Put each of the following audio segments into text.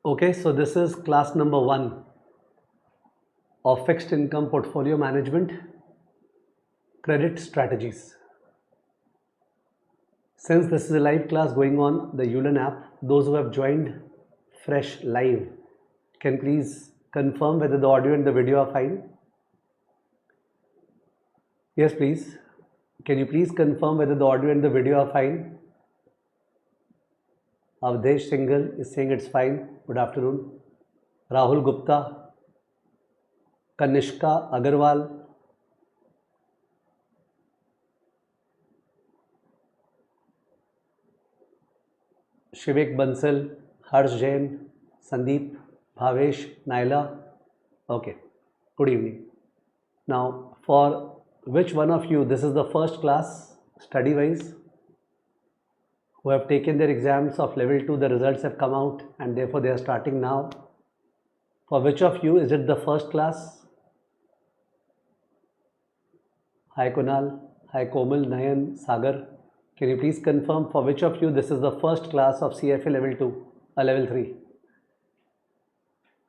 Okay, so this is class number 1 of fixed income portfolio management, credit strategies. Since this is a live class going on the Ulan app, those who have joined fresh live can please confirm whether the audio and the video are fine. Yes, please. Can you please confirm whether the audio and the video are fine? Avdesh Singhal is saying it's fine. Good afternoon. Rahul Gupta, Kanishka Agarwal, Shivik Bansal, Harsh Jain, Sandeep, Bhavesh, Naila. Okay, good evening. Now, for which one of you, this is the first class study wise, who have taken their exams of level 2, the results have come out and therefore they are starting now. For which of you is it the first class? Hi Kunal, hi Komal, Nayan, Sagar. Can you please confirm for which of you this is the first class of CFA level 2 or level 3?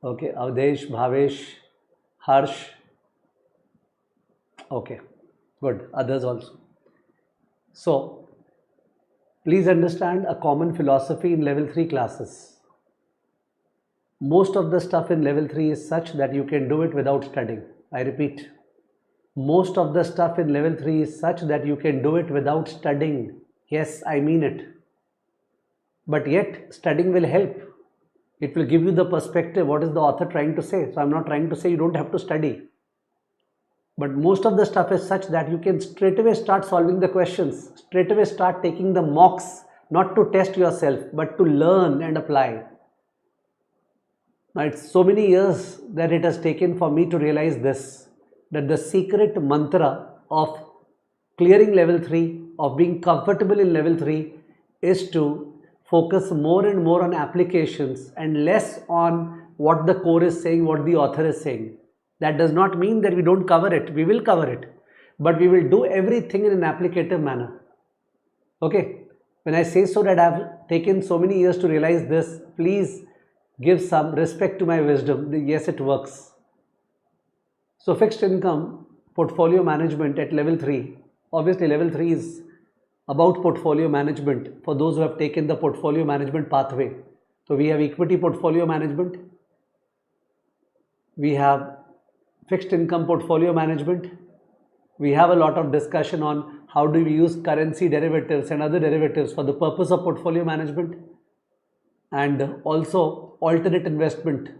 Okay, Avdesh, Bhavesh, Harsh. Okay, good. Others also. So, please understand a common philosophy in level 3 classes. Most of the stuff in level 3 is such that you can do it without studying. I repeat, most of the stuff in level 3 is such that you can do it without studying. Yes, I mean it. But yet, studying will help. It will give you the perspective. What is the author trying to say? So, I'm not trying to say you don't have to study. But most of the stuff is such that you can straight away start solving the questions, straight away start taking the mocks, not to test yourself, but to learn and apply. Now, it's so many years that it has taken for me to realize this, that the secret mantra of clearing level 3, of being comfortable in level 3 is to focus more and more on applications and less on what the core is saying, what the author is saying. That does not mean that we don't cover it. We will cover it, but we will do everything in an applicative manner. Okay, when I say so that I have taken so many years to realize this, please give some respect to my wisdom. Yes, it works. So fixed income portfolio management at level 3, obviously level 3 is about portfolio management for those who have taken the portfolio management pathway. So we have equity portfolio management, we have fixed income portfolio management, we have a lot of discussion on how do we use currency derivatives and other derivatives for the purpose of portfolio management, and also alternate investment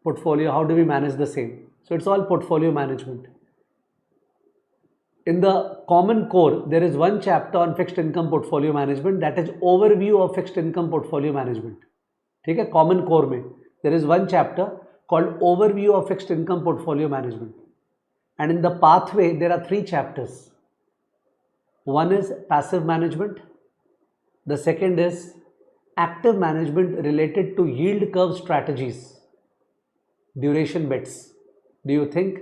portfolio, how do we manage the same. So it's all portfolio management. In the common core, there is one chapter on fixed income portfolio management, that is overview of fixed income portfolio management. Okay, common core mein there is one chapter called overview of fixed income portfolio management, and in the pathway there are 3 chapters. One is passive management, the second is active management related to yield curve strategies, duration bets. Do you think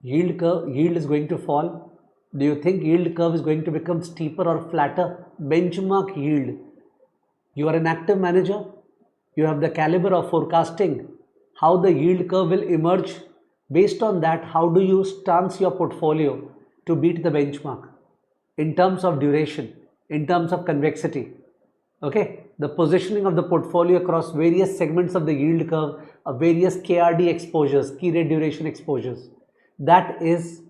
yield is going to fall? Do you think yield curve is going to become steeper or flatter? Benchmark yield. You are an active manager, you have the caliber of forecasting how the yield curve will emerge. Based on that, how do you stance your portfolio to beat the benchmark in terms of duration, in terms of convexity? Okay, the positioning of the portfolio across various segments of the yield curve, of various KRD exposures, key rate duration exposures. That is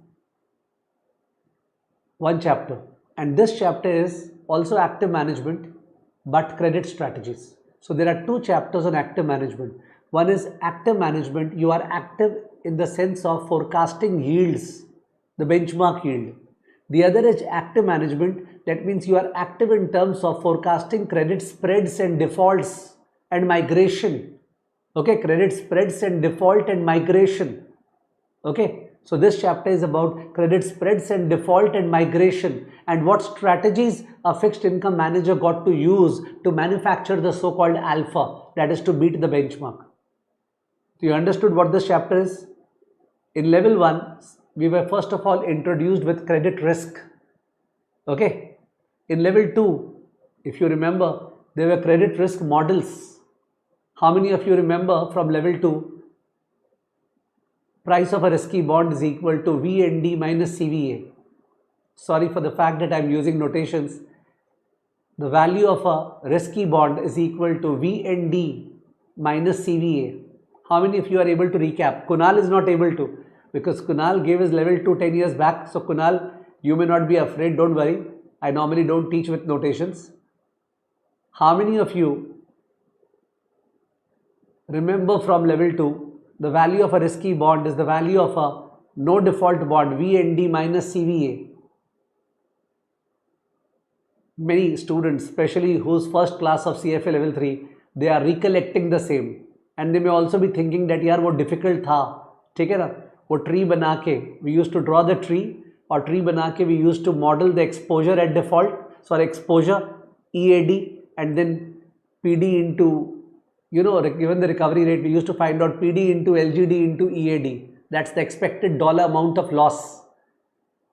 one chapter, and this chapter is also active management but credit strategies. So there are 2 chapters on active management. One is active management, you are active in the sense of forecasting yields, the benchmark yield. The other is active management, that means you are active in terms of forecasting credit spreads and defaults and migration. Okay, credit spreads and default and migration. Okay, so this chapter is about credit spreads and default and migration, and what strategies a fixed income manager got to use to manufacture the so-called alpha, that is to beat the benchmark. So you understood what this chapter is? In level 1, we were first of all introduced with credit risk. Okay, in level 2, if you remember, there were credit risk models. How many of you remember from level 2, price of a risky bond is equal to VND minus CVA? Sorry for the fact that I'm using notations. The value of a risky bond is equal to VND minus CVA. How many of you are able to recap? Kunal is not able to, because Kunal gave his level 2 10 years back. So Kunal, you may not be afraid, don't worry. I normally don't teach with notations. How many of you remember from level 2, the value of a risky bond is the value of a no default bond, VND minus CVA? Many students, especially whose first class of CFA level 3, they are recollecting the same, and they may also be thinking that यार वो difficult था, ठीक है ना? वो tree बना के we used to draw the tree, और tree बना के we used to model the exposure at default, so exposure EAD and then PD into, you know, given the recovery rate, we used to find out PD into LGD into EAD. That's the expected dollar amount of loss.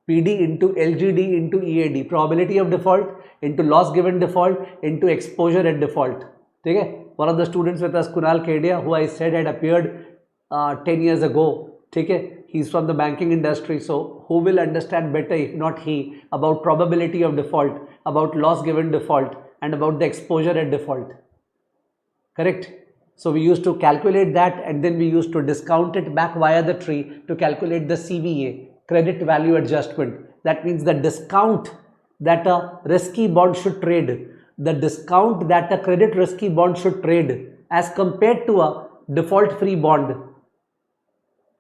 PD into LGD into EAD, probability of default into loss given default into exposure at default. Okay? One of the students with us, Kunal Kedia, who I said had appeared 10 years ago. Okay? He's from the banking industry, so who will understand better if not he about probability of default, about loss given default, and about the exposure at default. Correct? So we used to calculate that, and then we used to discount it back via the tree to calculate the CVA, credit value adjustment. That means the discount that a risky bond should trade, the discount that a credit risky bond should trade as compared to a default free bond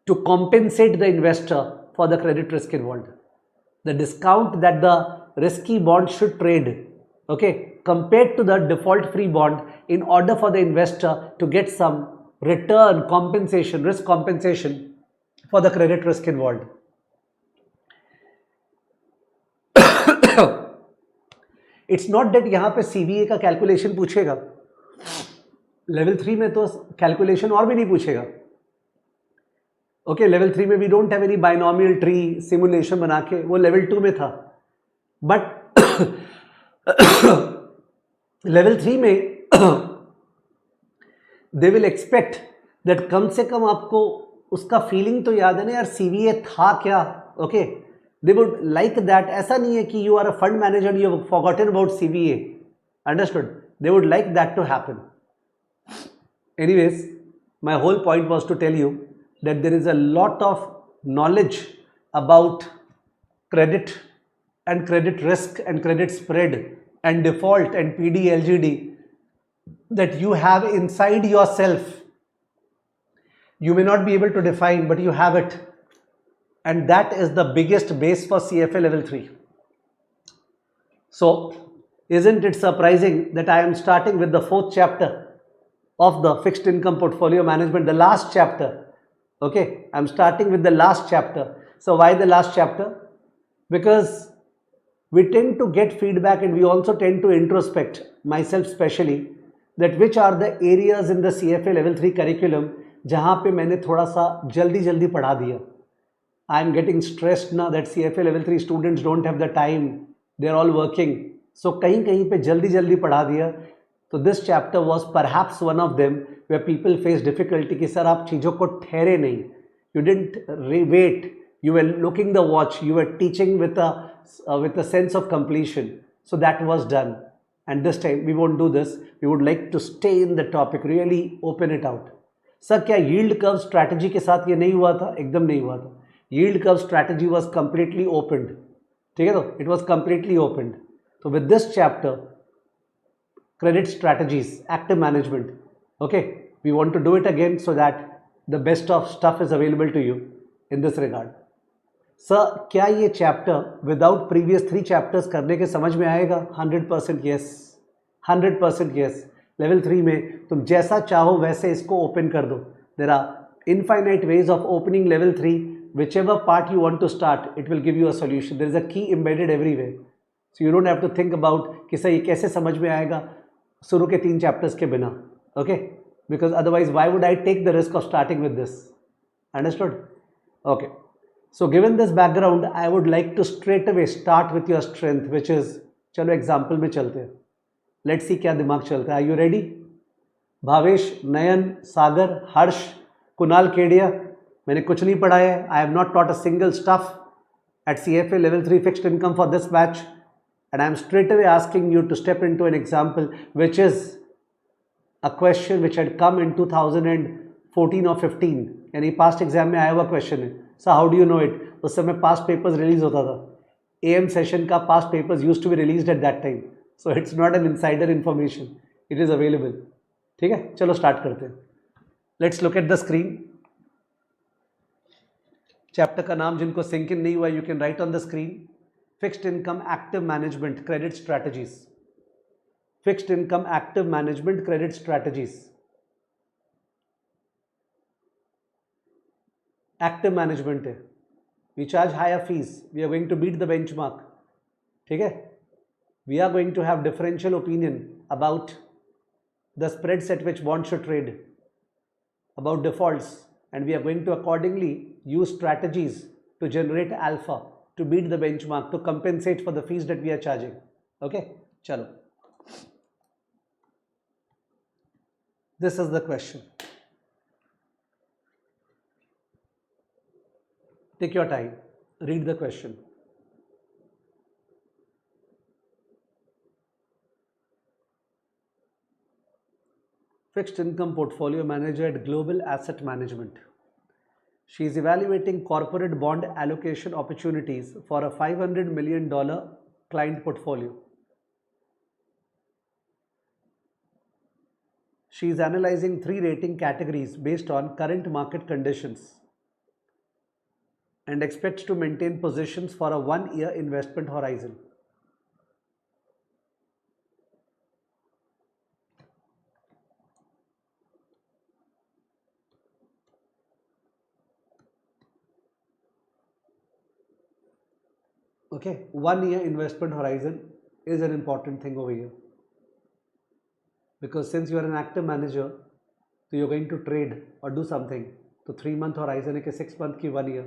to compensate the investor for the credit risk involved. The discount that the risky bond should trade, okay, compared to the default free bond in order for the investor to get some return compensation, risk compensation for the credit risk involved. It's not that यहाँ पे CVA का calculation पूछेगा, level 3 में तो calculation और भी नहीं पूछेगा. ओके, लेवल 3 में we don't have any binomial tree simulation बना के, वो लेवल 2 में था. बट लेवल 3 में they will expect that come से कम आपको उसका फीलिंग तो याद है ना यार, CVA था क्या. Okay, they would like that. ऐसा नहीं है कि you are a fund manager and you have forgotten about CVA. Understood? They would like that to happen. Anyways, my whole point was to tell you that there is a lot of knowledge about credit and credit risk and credit spread and default and PD LGD that you have inside yourself. You may not be able to define, but you have it. And that is the biggest base for CFA level 3. So, isn't it surprising that I am starting with the 4th chapter of the fixed income portfolio management, the last chapter. Okay, I'm starting with the last chapter. So, why the last chapter? Because we tend to get feedback and we also tend to introspect, myself especially, that which are the areas in the CFA level 3 curriculum जहाँ पे मैंने थोड़ा सा जल्दी पढ़ा दिया. I am getting stressed now that CFA level 3 students don't have the time, they are all working. So कहीं पे जल्दी पढ़ा दिया. So this chapter was perhaps one of them where people face difficulty कि सर आप चीज़ों को ठहरे नहीं. You didn't wait, you were looking the watch, you were teaching with a sense of completion. So that was done. And this time we won't do this. We would like to stay in the topic, really open it out. Sir क्या yield curve strategy के साथ ये नहीं हुआ था? एकदम नहीं हुआ था. Yield curve strategy was completely opened. ठीक है तो? It was completely opened. So with this chapter, credit strategies, active management, okay, we want to do it again so that the best of stuff is available to you in this regard. Sir, क्या ये chapter without previous 3 chapters करने के समझ में आएगा? 100% yes. 100% yes. Level 3 में तुम जैसा चाहो वैसे इसको open कर दो. There are infinite ways of opening level 3. Whichever part you want to start, it will give you a solution. There is a key embedded everywhere. So you don't have to think about कि sir ये कैसे समझ में आएगा शुरू के 3 chapters के बिना. Okay? Because otherwise, why would I take the risk of starting with this? Understood? Okay. So given this background, I would like to straight away start with your strength, which is, चलो example में चलते हैं. Let's see क्या दिमाग चलता है. Are you ready? Bhavesh, नयन, सागर, हर्ष, कुणाल केडिया, मैंने कुछ नहीं पढ़ाया है. I have not taught a single stuff at CFA level 3 fixed income for this batch, and I am straight away asking you to step into an example which is a question which had come in 2014 or 15. यानी past exam में आया हुआ question है. So how do you know it? उस समय past papers release होता था. AM सेशन का past papers used to be released at that time. So it's not an insider information, it is available. ठीक है, चलो स्टार्ट करते हैं. Let's look at the screen. Chapter का नाम जिनको सिंक इन नहीं हुआ, you can write on the screen. Fixed income active management credit strategies. Fixed income active management credit strategies. Active management है. We charge higher fees. We are going to beat the benchmark. ठीक है, we are going to have differential opinion about the spreads at which bond should trade, about defaults, and we are going to accordingly use strategies to generate alpha to beat the benchmark, to compensate for the fees that we are charging. Okay, chalo, this is the question. Take your time, read the question. Fixed income portfolio manager at Global Asset Management. She is evaluating corporate bond allocation opportunities for a $500 million client portfolio. She is analyzing 3 rating categories based on current market conditions and expects to maintain positions for a 1-year investment horizon. Okay, 1-year investment horizon is an important thing over here, because since you are an active manager, so you're going to trade or do something. So 3-month horizon है कि 6 month की 1 year,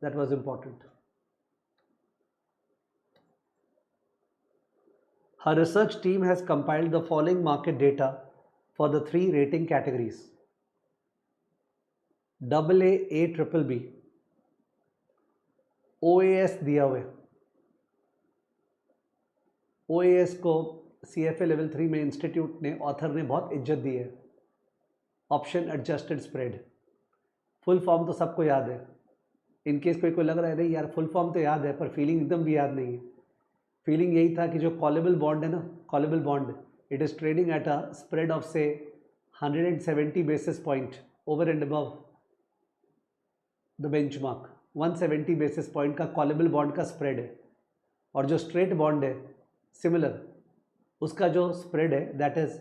that was important. Her research team has compiled the following market data for the 3 rating categories: AA, A, BBB, OAS दिया हुआ है. OAS को CFA level 3 में institute ने, author ने बहुत इज्जत दी है. Option adjusted spread. Full form तो सबको याद है. इनकेस कोई लग रहा है नहीं यार फुल फॉर्म तो याद है पर फीलिंग एकदम भी याद नहीं है. फीलिंग यही था कि जो कॉलेबल बॉन्ड है ना, callable bond, it is trading at a spread of से 170 basis point over and above the benchmark. 170 basis point का कॉलेबल बॉन्ड का स्प्रेड है. और जो स्ट्रेट बॉन्ड है सिमिलर, उसका जो स्प्रेड है that is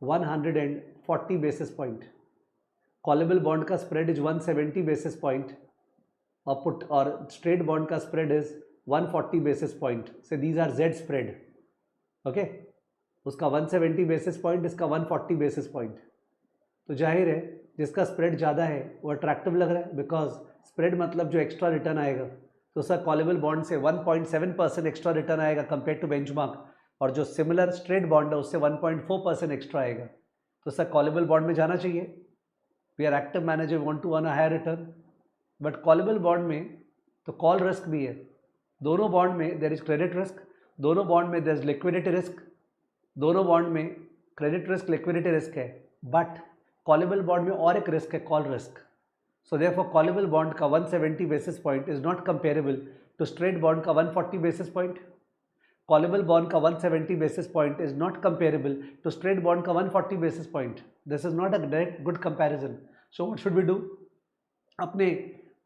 140 basis point. Callable bond का स्प्रेड इज 170 बेसिस पॉइंट और पुट और स्ट्रेट बॉन्ड का स्प्रेड इज 140 बेसिस पॉइंट. से these are Z spread. Okay, उसका 170 बेसिस पॉइंट, इसका 140 बेसिस पॉइंट. तो जाहिर है जिसका स्प्रेड ज़्यादा है वो अट्रैक्टिव लग रहा है, बिकॉज स्प्रेड मतलब जो एक्स्ट्रा रिटर्न आएगा, तो उसका कॉलेबल बॉन्ड से 1.7% एक्स्ट्रा रिटर्न आएगा कंपेयर टू बेंचमार्क, और जो सिमिलर स्ट्रेट बॉन्ड है उससे 1.4% एक्स्ट्रा आएगा. तो उसका कॉलेबल बॉन्ड में जाना चाहिए. We are active manager, want to earn a higher return, but callable bond में तो कॉल रिस्क भी है. दोनों बॉन्ड में देयर इज क्रेडिट रिस्क, दोनों बॉन्ड में देयर इज लिक्विडिटी रिस्क, दोनों बॉन्ड में क्रेडिट रिस्क लिक्विडिटी रिस्क है. बट कॉलेबल बॉन्ड में और एक रिस्क है, call risk. So therefore callable bond का 170 basis point is not comparable to straight bond का 140 बेसिस पॉइंट. कॉलेबल बॉन्ड का 170 basis point is not comparable to straight bond का 140 basis point. This is not a direct good comparison. So what should we do? अपने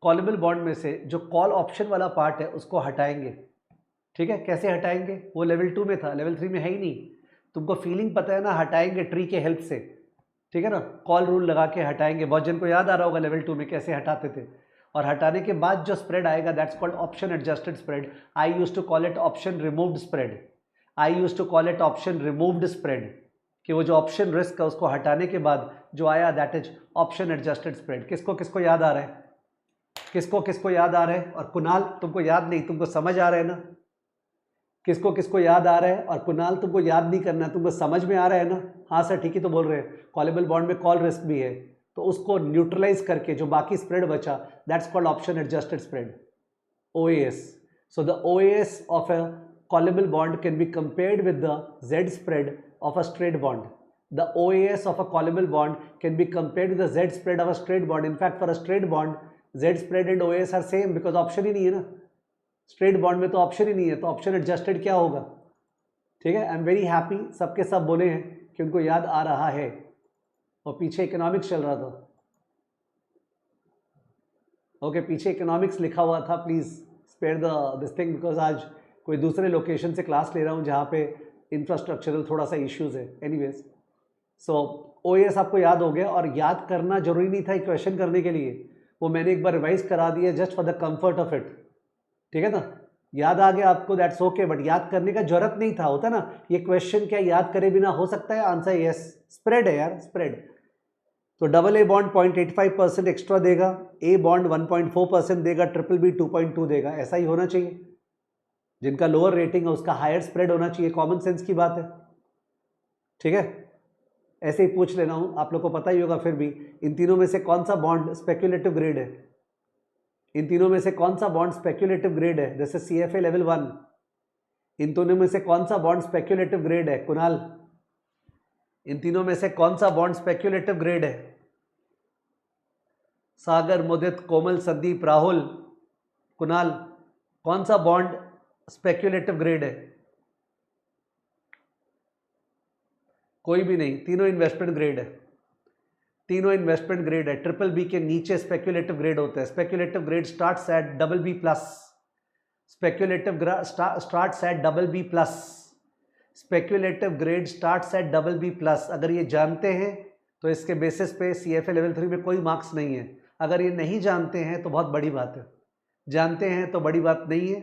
callable bond में से जो call option वाला part है उसको हटाएंगे. ठीक है, कैसे हटाएंगे? वो लेवल 2 में था, लेवल 3 में है ही नहीं. तुमको फीलिंग पता है ना, हटाएंगे ट्री के हेल्प से. ठीक है ना, कॉल रूल लगा के हटाएंगे. बहुत जन को याद आ रहा होगा लेवल 2 में कैसे हटाते थे. और हटाने के बाद जो स्प्रेड आएगा that's called option adjusted spread. I used to call it option removed spread. I used to call it option removed spread, कि वो जो ऑप्शन रिस्क है उसको हटाने के बाद जो आया that is option adjusted spread. किसको किसको याद आ रहा है? किसको किसको याद आ रहा है? और कुणाल तुमको याद नहीं, तुमको समझ आ रहा है ना? किसको किसको याद आ रहा है? और कुणाल तुमको याद नहीं करना है, तुमको समझ में आ रहा है ना? हाँ सर ठीक ही तो बोल रहे हैं, कॉलेबल बॉन्ड में कॉल रिस्क भी है, तो उसको न्यूट्रलाइज करके जो बाकी स्प्रेड बचा, that's called option adjusted spread, OAS. So the OAS of a callable bond can be compared with the Z spread of a straight bond. The OAS of a callable bond can be compared with the Z spread of a straight bond. In fact, for a straight bond, Z spread and OAS are same because option ही नहीं है ना, straight bond में तो option ही नहीं है, तो option adjusted क्या होगा? ठीक है, आई एम वेरी हैप्पी, सबके सब बोले हैं कि उनको याद आ रहा है, और पीछे इकोनॉमिक्स चल रहा था। ओके, पीछे इकोनॉमिक्स लिखा हुआ था, please spare this thing because आज कोई दूसरे लोकेशन से क्लास ले रहा हूँ जहाँ पे इंफ्रास्ट्रक्चरल थोड़ा सा इश्यूज है। एनीवेज, सो OAS आपको याद हो गया, और याद करना जरूरी नहीं था क्वेश्चन करने के लिए, वो मैंने एक बार रिवाइज करा दिया just for the comfort of it. ठीक है ना, याद आ गया आपको, दैट्स ओके, बट याद करने का जरूरत नहीं था। होता ना ये क्वेश्चन, क्या याद करे बिना हो सकता है? आंसर यस, स्प्रेड है यार, स्प्रेड। तो AA बॉन्ड 0.85% एक्स्ट्रा देगा, A बॉन्ड 1.4% देगा, BBB 2.2 देगा, ऐसा ही होना चाहिए। जिनका लोअर रेटिंग है उसका हायर स्प्रेड होना चाहिए, कॉमन सेंस की बात है। ठीक है, ऐसे ही पूछ लेना हूं, आप लोग को पता ही होगा। फिर भी इन तीनों में से कौन सा बॉन्ड स्पेक्युलेटिव ग्रेड है? इन तीनों में से कौन सा बॉन्ड स्पेक्युलेटिव ग्रेड है? जैसे CFA लेवल 1, इन तीनों में से कौन सा बॉन्ड स्पेक्युलेटिव ग्रेड है? कुणाल, इन तीनों में से कौन सा बॉन्ड स्पेक्युलेटिव ग्रेड है? सागर, मुदित, कोमल, संदीप, राहुल, कुणाल, कौन सा बॉन्ड स्पेक्युलेटिव ग्रेड है? कोई भी नहीं, तीनों इन्वेस्टमेंट ग्रेड है, तीनों इन्वेस्टमेंट ग्रेड है। BBB के नीचे स्पेक्युलेटिव ग्रेड होता है। Speculative grade starts at BB+, speculative starts at BB+, speculative grade starts at BB+। अगर ये जानते हैं तो इसके बेसिस पे CFA लेवल 3 में कोई मार्क्स नहीं है। अगर ये नहीं जानते हैं तो बहुत बड़ी बात है, जानते हैं तो बड़ी बात नहीं है,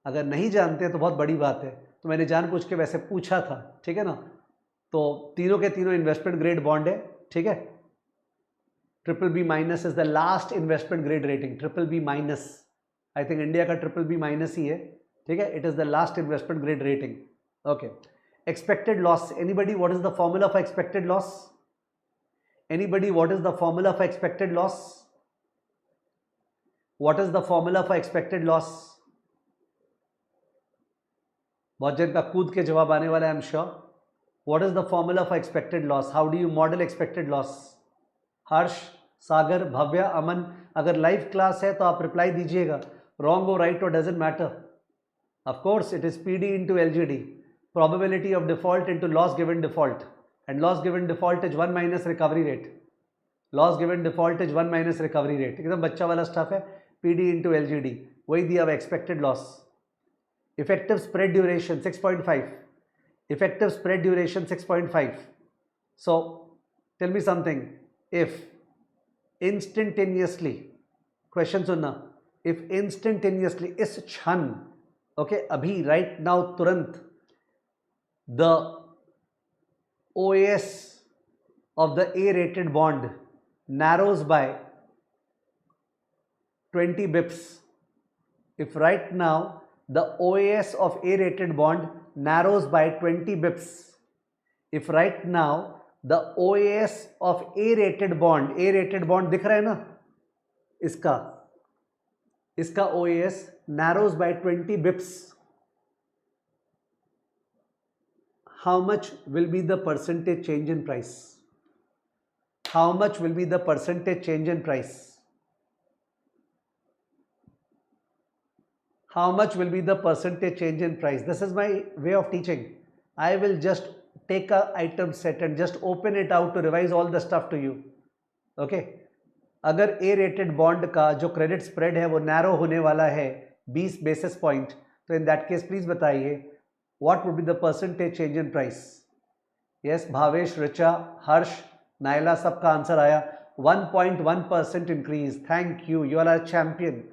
अगर नहीं जानते हैं तो बहुत बड़ी बात है। तो मैंने जानबूझ के वैसे पूछा था, ठीक है ना। तो तीनों के तीनों इन्वेस्टमेंट ग्रेड बॉन्ड है, ठीक है। BBB- is the last investment grade rating, BBB-, I think India का BBB- ही है, ठीक है। It is the last investment grade rating. Okay, expected loss, anybody what is the formula for expected loss? Anybody what is the formula for expected loss? What is the formula for expected loss? बहुत जन का कूद के जवाब आने वाला है, I am sure. What is the formula for expected loss? How do you model expected loss? Harsh, Sagar, Bhavya, Aman, अगर लाइव क्लास है तो आप रिप्लाई दीजिएगा, रॉन्ग और राइट और doesn't matter. Of course it is PD into LGD, probability of default into loss given default, and loss given default is 1 minus recovery rate, loss given default is 1 minus recovery rate। एकदम बच्चा वाला stuff है, PD into LGD, वही दिया हुआ expected loss. Effective spread duration 6.5, effective spread duration 6.5। So tell me something, if instantaneously, question सुनना, if instantaneously, इस क्षण, ओके, अभी, राइट नाउ, तुरंत, the OAS of the A rated bond narrows by 20 bips, if right now the OAS of A rated bond narrows by 20 bips, if right now the OAS of A rated bond दिख रहा है ना, इसका OAS narrows by 20 bips, how much will be the percentage change in price? How much will be the percentage change in price? How much will be the percentage change in price? This is my way of teaching. I will just take a item set and just open it out to revise all the stuff to you. Okay? अगर A rated bond का जो credit spread है वो narrow होने वाला है 20 basis point, तो in that case please बताइए what would be the percentage change in price? Yes, Bhavesh, Richa, Harsh, Naila, सबका आंसर आया 1.1% increase. Thank you, you are a champion.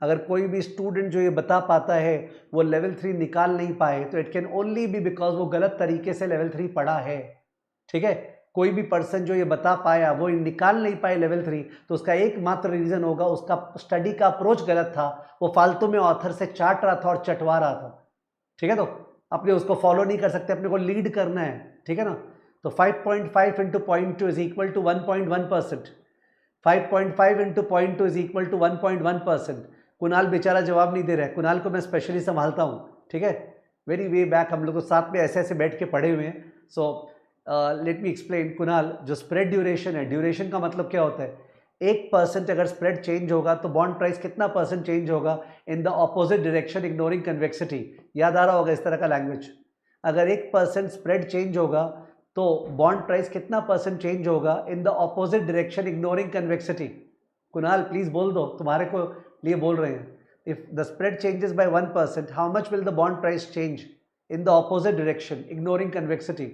अगर कोई भी स्टूडेंट जो ये बता पाता है वो लेवल 3 निकाल नहीं पाए तो it can only be because वो गलत तरीके से लेवल 3 पढ़ा है, ठीक है। कोई भी पर्सन जो ये बता पाया वो निकाल नहीं पाए लेवल 3, तो उसका एकमात्र रीजन होगा उसका स्टडी का अप्रोच गलत था, वो फालतू में ऑथर से चाट रहा था और चटवा रहा था। ठीक है, तो अपने उसको फॉलो नहीं कर सकते, अपने को लीड करना है, ठीक है ना। तो 5.5 into 0.2 is equal to 1.1%, 5.5 into 0.2 is equal to 1.1%। Kunal बेचारा जवाब नहीं दे रहा है, कुणाल को मैं स्पेशली संभालता हूँ, ठीक है। वेरी वे बैक हम लोग तो साथ में ऐसे ऐसे बैठ के पढ़े हुए हैं। So let me explain. Kunal, जो स्प्रेड ड्यूरेशन है, ड्यूरेशन का मतलब क्या होता है, 1% अगर स्प्रेड चेंज होगा तो बॉन्ड प्राइस कितना परसेंट चेंज होगा in the opposite direction ignoring convexity. याद आ रहा होगा इस तरह का लैंग्वेज। अगर 1% स्प्रेड चेंज होगा तो बॉन्ड प्राइस कितना परसेंट चेंज होगा in the opposite direction ignoring convexity. Kunal please बोल दो, तुम्हारे को लिए बोल रहे हैं। If the spread changes by 1%, how much will the bond price change in the opposite direction ignoring convexity?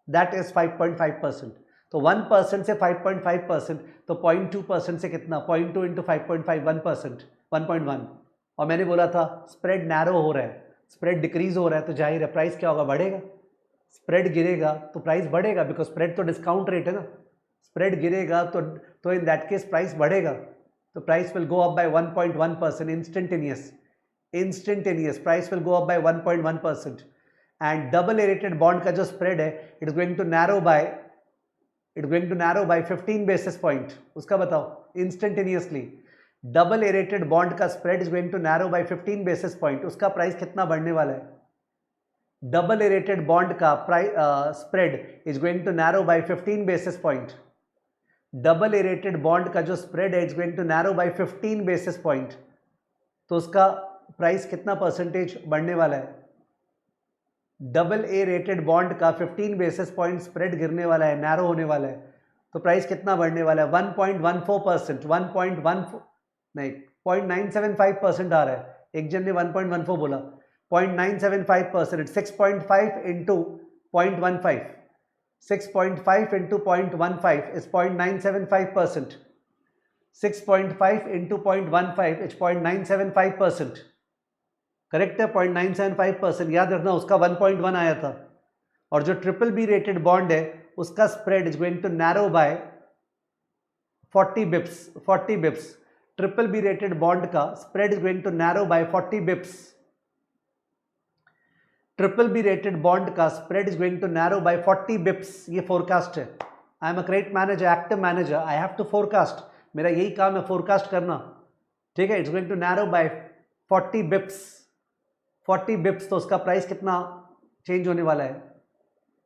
That is 5.5%। तो 1% से 5.5%, तो 0.2% से कितना, 0.2 इंटू 5.5, 1%, 1.1। और मैंने बोला था स्प्रेड नैरो हो रहा है, स्प्रेड डिक्रीज हो रहा है, तो जाहिर है प्राइस क्या होगा, बढ़ेगा। स्प्रेड गिरेगा तो प्राइस बढ़ेगा, बिकॉज स्प्रेड तो डिस्काउंट रेट है ना। स्प्रेड गिरेगा तो इन दैट केस प्राइस बढ़ेगा, तो price will go up by 1.1%, instantaneous price will go up by 1.1%। And double A rated bond का जो स्प्रेड है it is going to narrow by 15 basis point. उसका बताओ instantaneously double A rated bond का spread is going to narrow by 15 basis point. उसका price कितना बढ़ने वाला है? डबल ए रेटेड बॉन्ड का price spread is going to narrow by 15 basis point. Double A rated bond का जो spread है is going to narrow by 15 basis point, तो उसका प्राइस कितना परसेंटेज बढ़ने वाला है? डबल ए रेटेड बॉन्ड का 15 बेसिस पॉइंट स्प्रेड गिरने वाला है, नैरो होने वाला है, तो प्राइस कितना बढ़ने वाला है? 1.14%, 1.14 नहीं 0.975% आ रहा है। एक जन ने 1.14 बोला, 0.975%, 6.5 into 0.15, 6.5 into 0.15 is 0.975%. 6.5 into 0.15 is 0.975%. Correct है, 0.975%। याद रखना उसका 1.1 आया था। और जो ट्रिपल बी रेटेड बॉन्ड है उसका spread is going to narrow by 40 bips, 40 bips. Triple B rated bond का spread is going to narrow by 40 bips. Triple B rated bond का spread is going to narrow by 40 bips. ये forecast है। I am a credit manager, active manager, I have to forecast. मेरा यही काम है forecast करना, ठीक है। It's going to narrow by 40 bips, 40 Bips. तो उसका प्राइस कितना चेंज होने वाला है?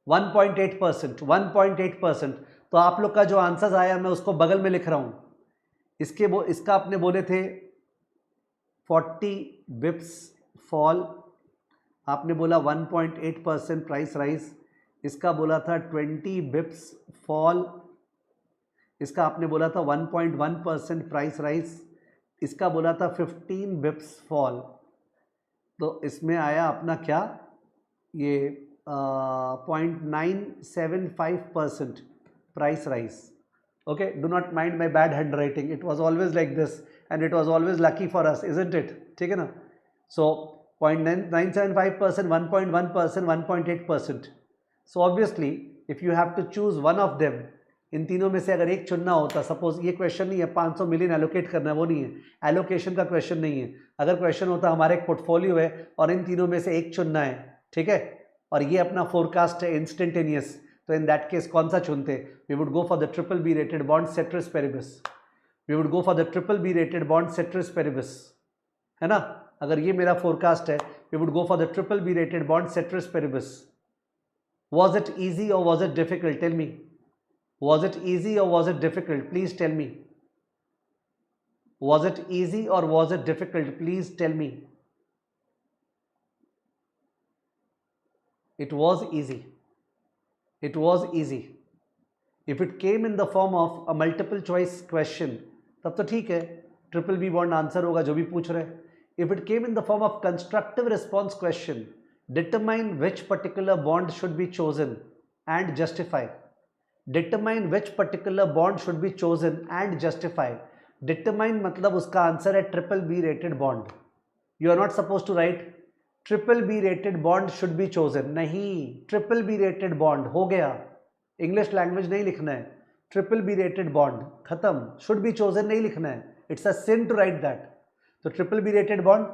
1.8%, 1.8%। तो आप लोग का जो आंसर आया मैं उसको बगल में लिख रहा हूं। इसका आपने बोले थे 40 बिप्स फॉल, आपने बोला 1.8% प्राइस राइज। इसका बोला था 20 बिप्स फॉल, इसका आपने बोला था 1.1% प्राइस राइज। इसका बोला था 15 बिप्स फॉल। तो इसमें आया अपना क्या, ये 0.975% price rise. Okay, do not mind my bad hand writing, it was always like this and it was always lucky for us, isn't it? ठीक है ना। सो 0.975%, 1.1%, 1.8%. So obviously if you have to choose one of them, इन तीनों में से अगर एक चुनना होता, सपोज ये क्वेश्चन नहीं है 500 मिलियन एलोकेट करना है, वो नहीं है, एलोकेशन का क्वेश्चन नहीं है। अगर क्वेश्चन होता हमारे एक पोर्टफोलियो है और इन तीनों में से एक चुनना है, ठीक है, और ये अपना फोरकास्ट है इंस्टेंटेनियस, तो इन दैट केस कौन सा चुनते? We would go for the triple B rated bond ceteris paribus, we would go for the triple B rated bond ceteris paribus, है ना। अगर ये मेरा फोरकास्ट है, we would go for the triple B rated bond ceteris paribus. Was it easy or was it difficult? Tell me. Was it easy or was it difficult? Please tell me. Was it easy or was it difficult? Please tell me. It was easy. It was easy. If it came in the form of a multiple choice question, तब तो ठीक है, triple B bond answer होगा जो भी पूछ रहे हैं. If it came in the form of constructive response question, determine which particular bond should be chosen and justify. Determine which particular bond should be chosen and justify. Determine मतलब उसका answer है triple B rated bond. You are not supposed to write triple B rated bond should be chosen. नहीं, triple B rated bond हो गया. English language नहीं लिखना है. Triple B rated bond खत्म. शुड बी चोजन नहीं लिखना है. It's a sin to write that. तो ट्रिपल बी रेटेड बॉन्ड.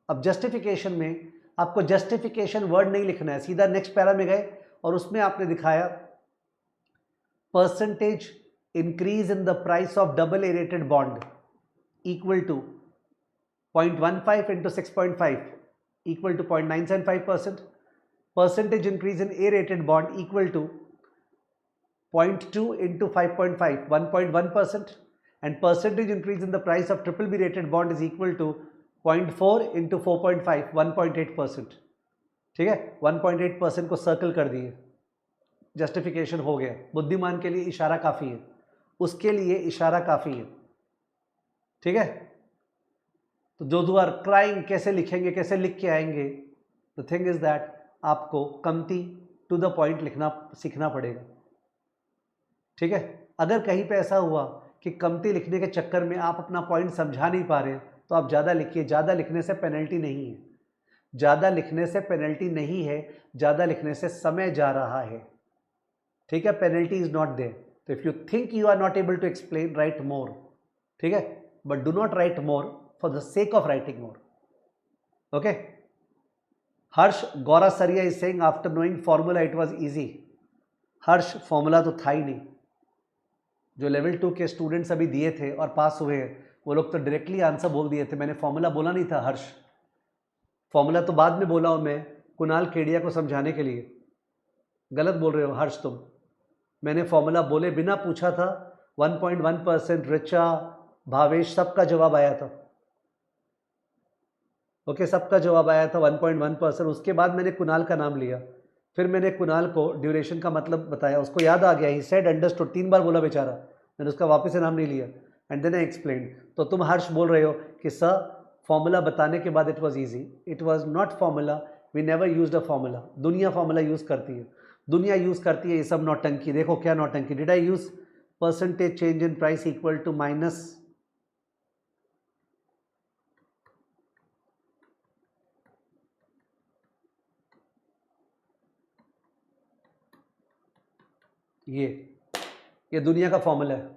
अब जस्टिफिकेशन में आपको जस्टिफिकेशन वर्ड नहीं लिखना है, सीधा नेक्स्ट पैरा में गए और उसमें आपने दिखाया percentage increase in the price of double A rated bond equal to 0.15 into 6.5 equal to 0.975%. Percentage increase in A rated bond equal to 0.2 into 5.5, 1.1%. And percentage increase in the price of triple B rated bond is equal to 0.4 into 4.5, 1.8%. ठीक है, 1.8% को circle कर दिए, justification हो गया। बुद्धिमान के लिए इशारा काफ़ी है, उसके लिए इशारा काफ़ी है। ठीक है, तो जो आर क्राइंग कैसे लिखेंगे, कैसे लिख के आएंगे? द थिंग इज दैट आपको कमती टू द पॉइंट लिखना सीखना पड़ेगा। ठीक है, अगर कहीं पे ऐसा हुआ कि कमती लिखने के चक्कर में आप अपना पॉइंट समझा नहीं पा रहे तो आप ज़्यादा लिखिए। ज़्यादा लिखने से पेनल्टी नहीं है, ज़्यादा लिखने से पेनल्टी नहीं है, ज़्यादा लिखने से समय जा रहा है। ठीक है, पेनल्टी इज नॉट देयर। तो if you think you are not able to explain, write more. ठीक है, but do not write more for the sake of writing more. Okay, Harsh Gaurasariya is saying after knowing formula it was easy. Harsh, formula तो था ही नहीं। जो level 2 के students अभी दिए थे और पास हुए हैं वो लोग तो डायरेक्टली आंसर बोल दिए थे। मैंने फॉर्मूला बोला नहीं था हर्ष, फॉर्मूला तो बाद में बोला हूँ मैं कुणाल केडिया को समझाने के लिए। गलत बोल रहे हो हर्ष तुम। मैंने फॉर्मूला बोले बिना पूछा था। 1.1%, रिचा, भावेश, सबका जवाब आया था। ओके, सबका जवाब आया था 1.1%। उसके बाद मैंने कुणाल का नाम लिया, फिर मैंने कुणाल को ड्यूरेशन का मतलब बताया, उसको याद आ गया। ही सेड अंडरस्टूड, 3 बार बोला बेचारा, मैंने उसका वापस से नाम नहीं लिया। And then I explain. तो तुम हर्ष बोल रहे हो कि सर फॉर्मूला बताने के बाद it was easy. It was not formula, we never used a formula. दुनिया फॉर्मूला यूज़ करती है, दुनिया यूज़ करती है ये सब नौटंकी। देखो क्या नौटंकी। Did I use percentage change in price equal to minus ये दुनिया का फॉर्मूला है।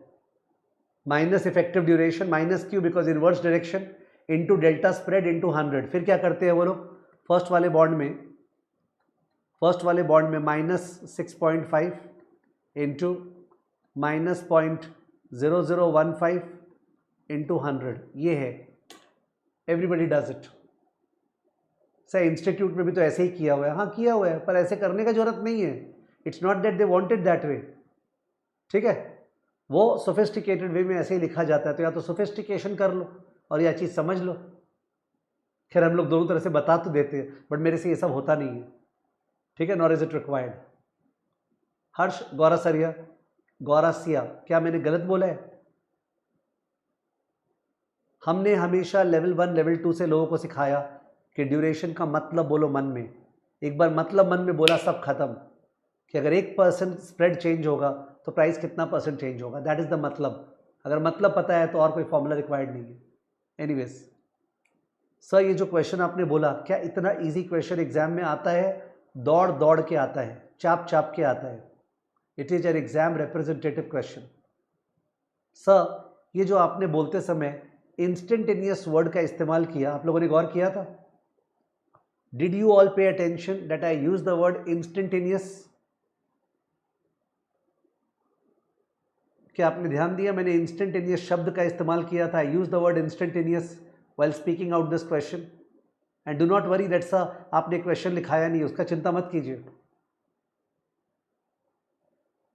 Minus effective duration, minus Q because inverse direction, into delta spread into 100। फिर क्या करते हैं वो लोग फर्स्ट वाले बॉन्ड में माइनस 6.5 इंटू माइनस 0.0015 इंटू 100। ये है, everybody does it. Sir institute में भी तो ऐसे ही किया हुआ है। हाँ किया हुआ है, पर ऐसे करने का जरूरत नहीं है। It's not that they wanted that way. ठीक है, वो सोफिस्टिकेटेड वे में ऐसे ही लिखा जाता है। तो या तो सोफिस्टिकेशन कर लो और यह चीज़ समझ लो। खैर हम लोग दोनों तरह से बता तो देते हैं, बट मेरे से ये सब होता नहीं है। ठीक है, नॉर इज इट रिक्वायर्ड। हर्ष गौरासिया, क्या मैंने गलत बोला है? हमने हमेशा लेवल 1 लेवल 2 से लोगों को सिखाया कि ड्यूरेशन का मतलब बोलो मन में। एक बार मतलब मन में बोला सब खत्म, कि अगर 1% स्प्रेड चेंज होगा तो प्राइस कितना परसेंट चेंज होगा, दैट इज द मतलब। अगर मतलब पता है तो और कोई फॉर्मूला रिक्वायर्ड नहीं है। एनीवेज सर, ये जो क्वेश्चन आपने बोला, क्या इतना इजी क्वेश्चन एग्जाम में आता है? दौड़ दौड़ के आता है, चाप चाप के आता है। It is an exam representative question. Sir ये जो आपने बोलते समय इंस्टेंटेनियस वर्ड का इस्तेमाल किया, आप लोगों ने गौर किया था? Did you all pay attention that I use the word instantaneous? क्या आपने ध्यान दिया? मैंने इंस्टेंटेनियस शब्द का इस्तेमाल किया था। Use the word instantaneous while speaking out this question. And do not worry that sir आपने क्वेश्चन लिखाया नहीं, उसका चिंता मत कीजिए।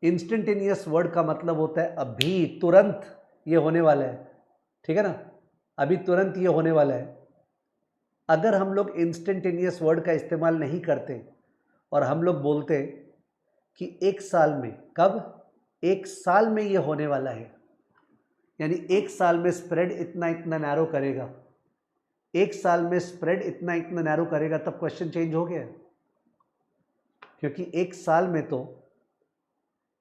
इंस्टेंटेनियस वर्ड का मतलब होता है अभी तुरंत ये होने वाला है। ठीक है ना, अभी तुरंत ये होने वाला है। अगर हम लोग इंस्टेंटेनियस वर्ड का इस्तेमाल नहीं करते और हम लोग बोलते कि 1 साल में, कब? 1 साल में ये होने वाला है, यानी 1 साल में स्प्रेड इतना इतना नैरो करेगा, 1 साल में स्प्रेड इतना इतना नैरो करेगा, तब क्वेश्चन चेंज हो गया। क्योंकि 1 साल में तो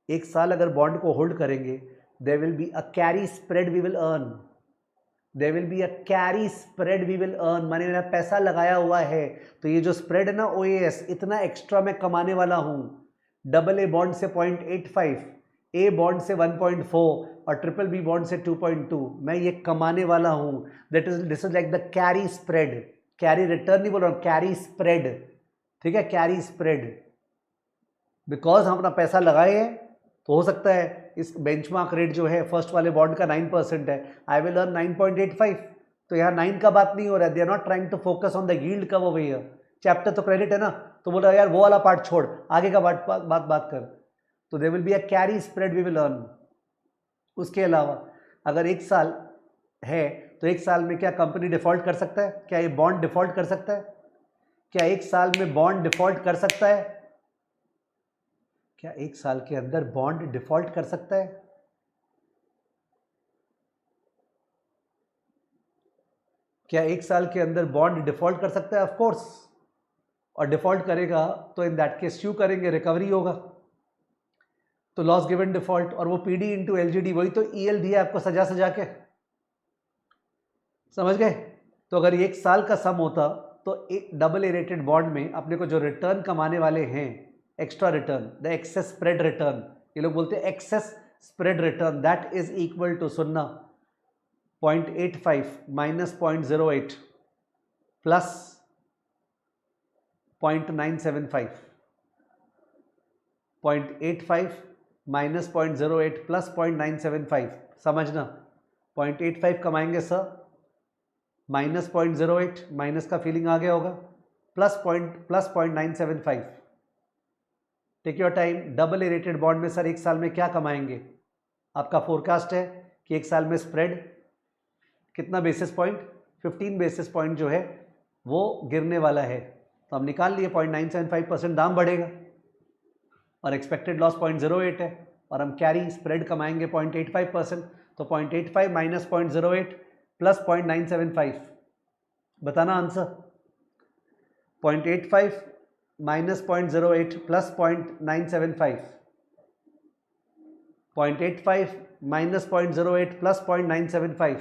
1 साल अगर बॉन्ड को होल्ड करेंगे, there will be a carry spread we will earn, there will be a carry spread we will earn. माने मेरा पैसा लगाया हुआ है तो ये जो स्प्रेड है ना OAS, इतना एक्स्ट्रा मैं कमाने वाला हूं। डबल ए बॉन्ड से 0.85, ए बॉन्ड से 1.4 और ट्रिपल बी बॉन्ड से 2.2 मैं ये कमाने वाला हूं। This is like the carry spread. Carry return नहीं बोल रहा हूँ, कैरी स्प्रेड, ठीक है, कैरी स्प्रेड। बिकॉज हम अपना पैसा लगाए हैं तो हो सकता है इस बेंचमार्क रेट जो है फर्स्ट वाले बॉन्ड का 9% है, आई विल अर्न 9.85, तो यहाँ 9 का बात नहीं हो रहा है, they are not trying to focus on the yield curve over here. Chapter तो क्रेडिट है ना, तो बोल रहा है यार वो वाला पार्ट छोड़, आगे का बात कर। तो they will be a carry spread we will earn. उसके अलावा अगर 1 साल है तो 1 साल में क्या कंपनी डिफॉल्ट कर सकता है? क्या ये बॉन्ड डिफॉल्ट कर सकता है? क्या 1 साल में बॉन्ड डिफॉल्ट कर सकता है? क्या 1 साल के अंदर बॉन्ड डिफॉल्ट कर सकता है? क्या 1 साल के अंदर बॉन्ड डिफॉल्ट कर सकता है? Of course. और डिफॉल्ट करेगा तो इन दैट केस स्यू करेंगे, रिकवरी होगा, तो लॉस गिवन डिफॉल्ट, और वो पीडी इंटू एलजीडी, वही तो ईएल दिया आपको सजा सजा के, समझ गए? तो अगर 1 साल का सम होता तो एक डबल ए रेटेड बॉन्ड में अपने को जो रिटर्न कमाने वाले हैं, extra return, the excess spread return, ये लोग बोलते हैं excess spread return, that is equal to 0.85 minus 0.08 plus 0.975, 0.85 minus 0.08 plus 0.975, समझना। 0.85 कमाएंगे सर, माइनस 0.08, माइनस का फीलिंग आ गया होगा, plus 0.975। Take your time. Double A rated bond में सर 1 साल में क्या कमाएंगे? आपका फोरकास्ट है कि 1 साल में स्प्रेड कितना बेसिस पॉइंट, 15 बेसिस पॉइंट जो है वो गिरने वाला है, तो हम निकाल लिए 0.975% दाम बढ़ेगा, और एक्सपेक्टेड लॉस 0.08 है, और हम कैरी स्प्रेड कमाएंगे 0.85%, तो 0.85 माइनस 0.08 प्लस 0.975, बताना answer. 0.85 minus 0.08 plus 0.975, 0.85 minus 0.08 plus 0.975,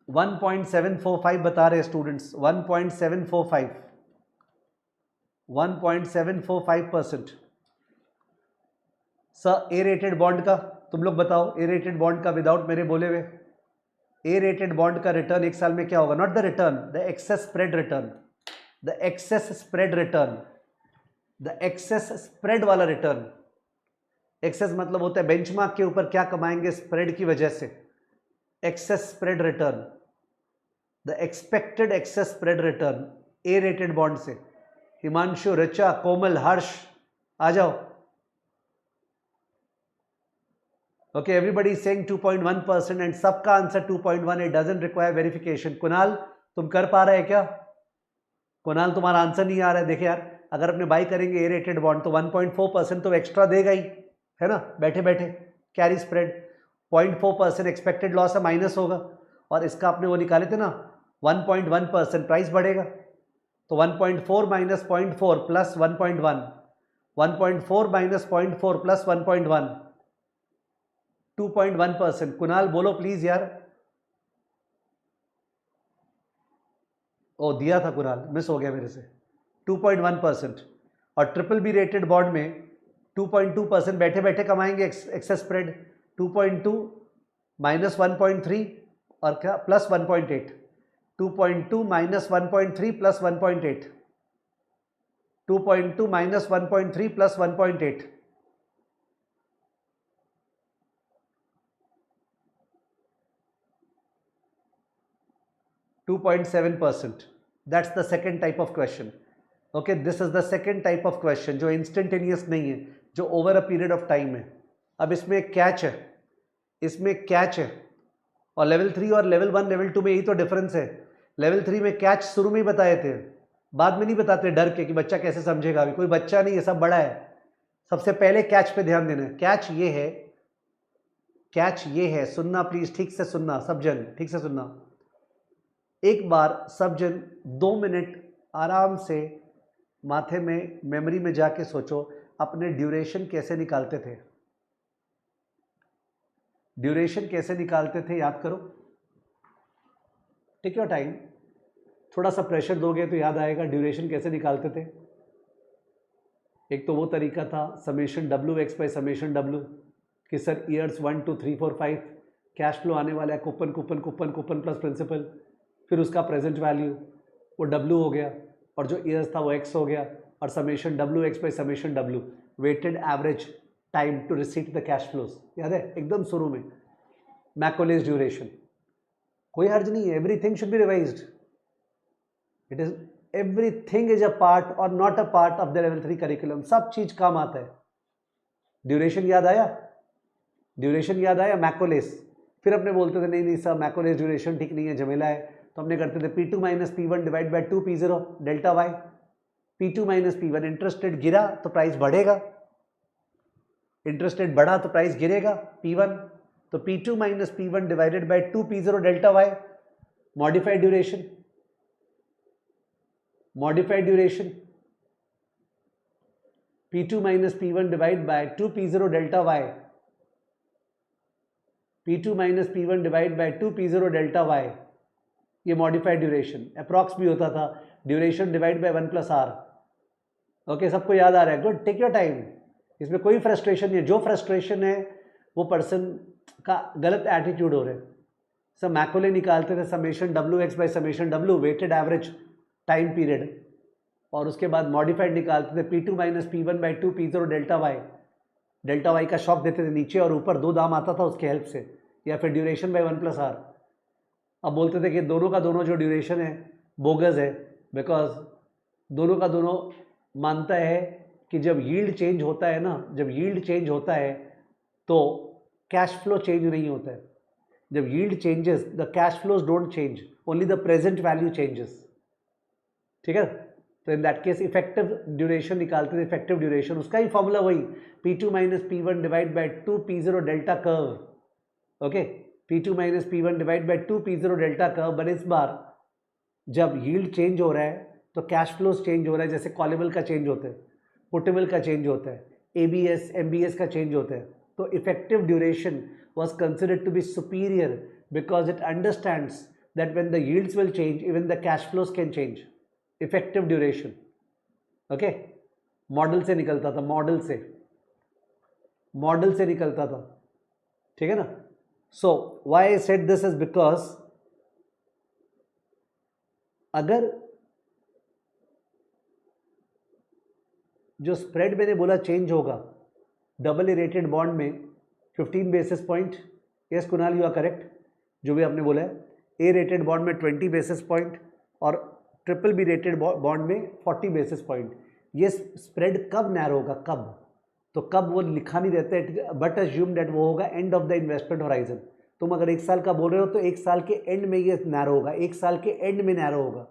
1.745 बता रहे students, 1.745, 1.745%। Sir A rated bond का तुम लोग बताओ, ए रेटेड बॉन्ड का विदाउट मेरे बोले हुए, ए रेटेड बॉन्ड का रिटर्न 1 साल में क्या होगा? Not the return, the excess spread return, the excess spread return, the excess spread वाला रिटर्न। एक्सेस मतलब होता है बेंचमार्क के ऊपर क्या कमाएंगे स्प्रेड की वजह से, excess spread return, the expected excess spread return A rated bond से। हिमांशु, ऋचा, कोमल, हर्ष आ जाओ। Okay, everybody is saying 2.1% and सबका answer 2.1, it doesn't require verification. Kunal तुम कर पा रहे हैं क्या? कुणाल तुम्हारा आंसर नहीं आ रहा है। देखिए यार, अगर अपने बाई करेंगे ए रेटेड बॉन्ड तो 1.4% तो एक्स्ट्रा देगा ही, है ना, बैठे बैठे कैरी स्प्रेड। 0.4% एक्सपेक्टेड लॉस है, माइनस होगा, और इसका आपने वो निकाले थे ना 1.1% प्राइस बढ़ेगा, तो 1.4 minus 0.4 plus 1.1, 1.4 minus 0.4 plus 1.1, 2.1%। Kunal बोलो प्लीज यार। ओ दिया था कुणाल, मिस हो गया मेरे से। 2.1%, और ट्रिपल बी रेटेड बॉन्ड में 2.2% बैठे बैठे कमाएंगे एक्सेस स्प्रेड। 2.2 माइनस 1.3 और क्या plus 1.8, 2.2 minus 1.3 plus 1.8, 2.2 minus 1.3 plus 1.8, 2.7%. That's the second type of question. Okay, this is the second type of question जो instantaneous नहीं है, जो over a period of time है। अब इसमें एक कैच है, इसमें कैच है, और लेवल 3 और लेवल 1 लेवल 2 में यही तो डिफरेंस है। लेवल 3 में कैच शुरू में ही बताए थे, बाद में नहीं बताते डर के कि बच्चा कैसे समझेगा। अभी कोई बच्चा नहीं है, सब बड़ा है। सबसे पहले कैच पे ध्यान देना है। कैच ये है, कैच ये है, सुनना प्लीज, ठीक से सुनना सब जन, ठीक से सुनना। एक बार सब जन 2 मिनट आराम से माथे में मेमोरी में जाके सोचो अपने ड्यूरेशन कैसे निकालते थे, ड्यूरेशन कैसे निकालते थे, याद करो। टेक योर टाइम, थोड़ा सा प्रेशर दोगे तो याद आएगा ड्यूरेशन कैसे निकालते थे। एक तो वो तरीका था summation W x by summation W, कि सर ईयर्स 1 2 3 4 5, कैश फ्लो आने वाला है coupon coupon coupon coupon plus principal, फिर उसका प्रेजेंट वैल्यू वो डब्ल्यू हो गया, और जो ईयर्स था वो एक्स हो गया, और summation W x by summation W, weighted average time to receive the cash flows, याद है एकदम शुरू में, मैकोलेस ड्यूरेशन, कोई हर्ज नहीं है, everything should be revised, it is everything is a part और not a part of the level 3 curriculum, सब चीज काम आता है। ड्यूरेशन याद आया, ड्यूरेशन याद आया, मैकोलेस, फिर अपने बोलते थे नहीं नहीं सर मैकोलेस ड्यूरेशन ठीक नहीं है, झमेला है, तो हमने करते थे P2 minus P1 divide by 2P0 delta Y, P2 minus P1, interest rate गिरा तो प्राइस बढ़ेगा, इंटरेस्ट रेट बढ़ा तो प्राइस गिरेगा P1, तो P2 minus P1 divided by 2P0 delta Y, modified duration, modified duration P2 minus P1 divide by 2P0 delta Y, P2 minus P1 divide by 2P0 delta Y, ये modified duration, approx भी होता था, duration divide by 1 plus R. Okay, सबको याद आ रहा है, good, take your time, इसमें कोई फ्रस्ट्रेशन नहीं है, जो फ्रस्ट्रेशन है वो पर्सन का गलत एटीट्यूड हो रहा है। सब मैकोले निकालते थे, summation W x by summation W, weighted average time period, और उसके बाद मॉडिफाइड निकालते थे P2 minus P1 by 2P0 delta Y का शॉक देते थे, नीचे और ऊपर दो दाम आता था उसके हेल्प से, या फिर ड्यूरेशन बाई 1 प्लस आर। अब बोलते थे कि दोनों का दोनों जो ड्यूरेशन है बोगस है, बिकॉज दोनों का दोनों मानता है कि जब यील्ड चेंज होता है ना, जब यील्ड चेंज होता है तो कैश फ्लो चेंज नहीं होता है, जब yield changes the cash flows don't change, only the present value changes, ठीक है। तो in that case effective duration निकालते थे, इफेक्टिव ड्यूरेशन उसका ही फॉर्मूला वही P2 minus P1 divide by 2P0 delta curve, okay, P2 minus P1 divide by 2P0 delta curve, but इस बार जब yield change हो रहा है तो कैश फ्लोज चेंज हो रहा है, जैसे कॉलेबल का चेंज होता है, पुटेबल का चेंज होता है, ABS MBS का चेंज होता है, तो effective duration was considered to be superior because it understands that when the yields will change, even the cash flows can change. Effective duration, okay, model से निकलता था, मॉडल से निकलता था, ठीक है ना। So why I said this is because अगर जो स्प्रेड मैंने बोला चेंज होगा डबल ए रेटेड बॉन्ड में 15 basis point, yes Kunal you are correct, जो भी आपने बोला है, ए रेटेड बॉन्ड में 20 बेसिस पॉइंट और ट्रिपल बी रेटेड बॉन्ड में 40 बेसिस पॉइंट, ये स्प्रेड कब नैरो होगा, कब, तो कब वो लिखा नहीं रहता है, बट अज्यूम डेट वो होगा and of the investment horizon. तुम अगर 1 साल का बोल रहे हो तो 1 साल के एंड में ये नैरो होगा, 1 साल के एंड में नैरो होगा,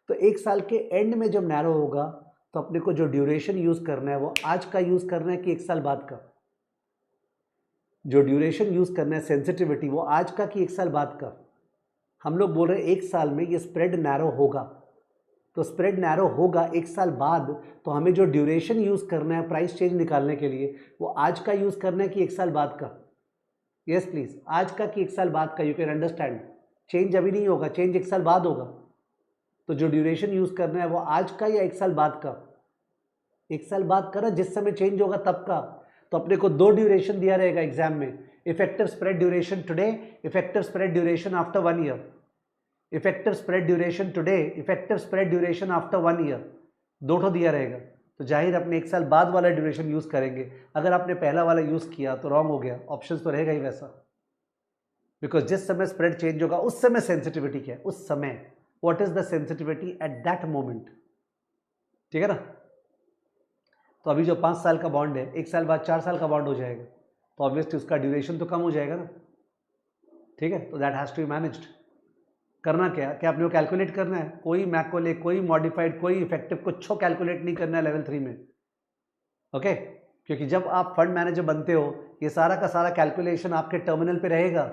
तो 1 साल के एंड में जब नैरो होगा तो अपने को जो ड्यूरेशन यूज करना है वो आज का यूज करना है कि 1 साल बाद का, जो ड्यूरेशन यूज करना है सेंसिटिविटी वो आज का कि 1 साल बाद का। हम लोग बोल रहे हैं 1 साल में ये स्प्रेड नैरो होगा, तो स्प्रेड नैरो होगा 1 साल बाद, तो हमें जो ड्यूरेशन यूज करना है प्राइस चेंज निकालने के लिए वो आज का यूज करना है कि 1 साल बाद का, यस प्लीज, आज का कि 1 साल बाद का, यू कैन अंडरस्टैंड, चेंज अभी नहीं होगा, चेंज 1 साल बाद होगा, तो जो ड्यूरेशन यूज करना है वो आज का या 1 साल बाद का, 1 साल बाद का ना, जिस समय चेंज होगा तब का। तो अपने को 2 ड्यूरेशन दिया रहेगा एग्जाम में, effective spread duration today, effective spread duration after 1 year, effective spread duration today, effective spread duration after 1 year, 2 ठो दिया रहेगा, तो जाहिर अपने 1 साल बाद वाला ड्यूरेशन यूज करेंगे। अगर आपने पहला वाला यूज किया तो रॉन्ग हो गया, ऑप्शन तो रहेगा ही वैसा, बिकॉज जिस समय स्प्रेड चेंज होगा उस समय सेंसिटिविटी क्या है, उस समय what is the sensitivity at that moment, ठीक है ना। तो अभी जो 5 साल का बॉन्ड है 1 साल बाद 4 साल का बॉन्ड हो जाएगा, तो ऑब्वियसली उसका ड्यूरेशन तो कम हो जाएगा ना, ठीक है, तो that has to be managed. करना क्या अपने को कैलकुलेट करना है, कोई मैकोले, कोई मॉडिफाइड, कोई इफेक्टिव, कुछ कैलकुलेट नहीं करना है लेवल 3 में, ओके, क्योंकि जब आप फंड मैनेजर बनते हो ये सारा का सारा कैलकुलेशन आपके टर्मिनल पे रहेगा,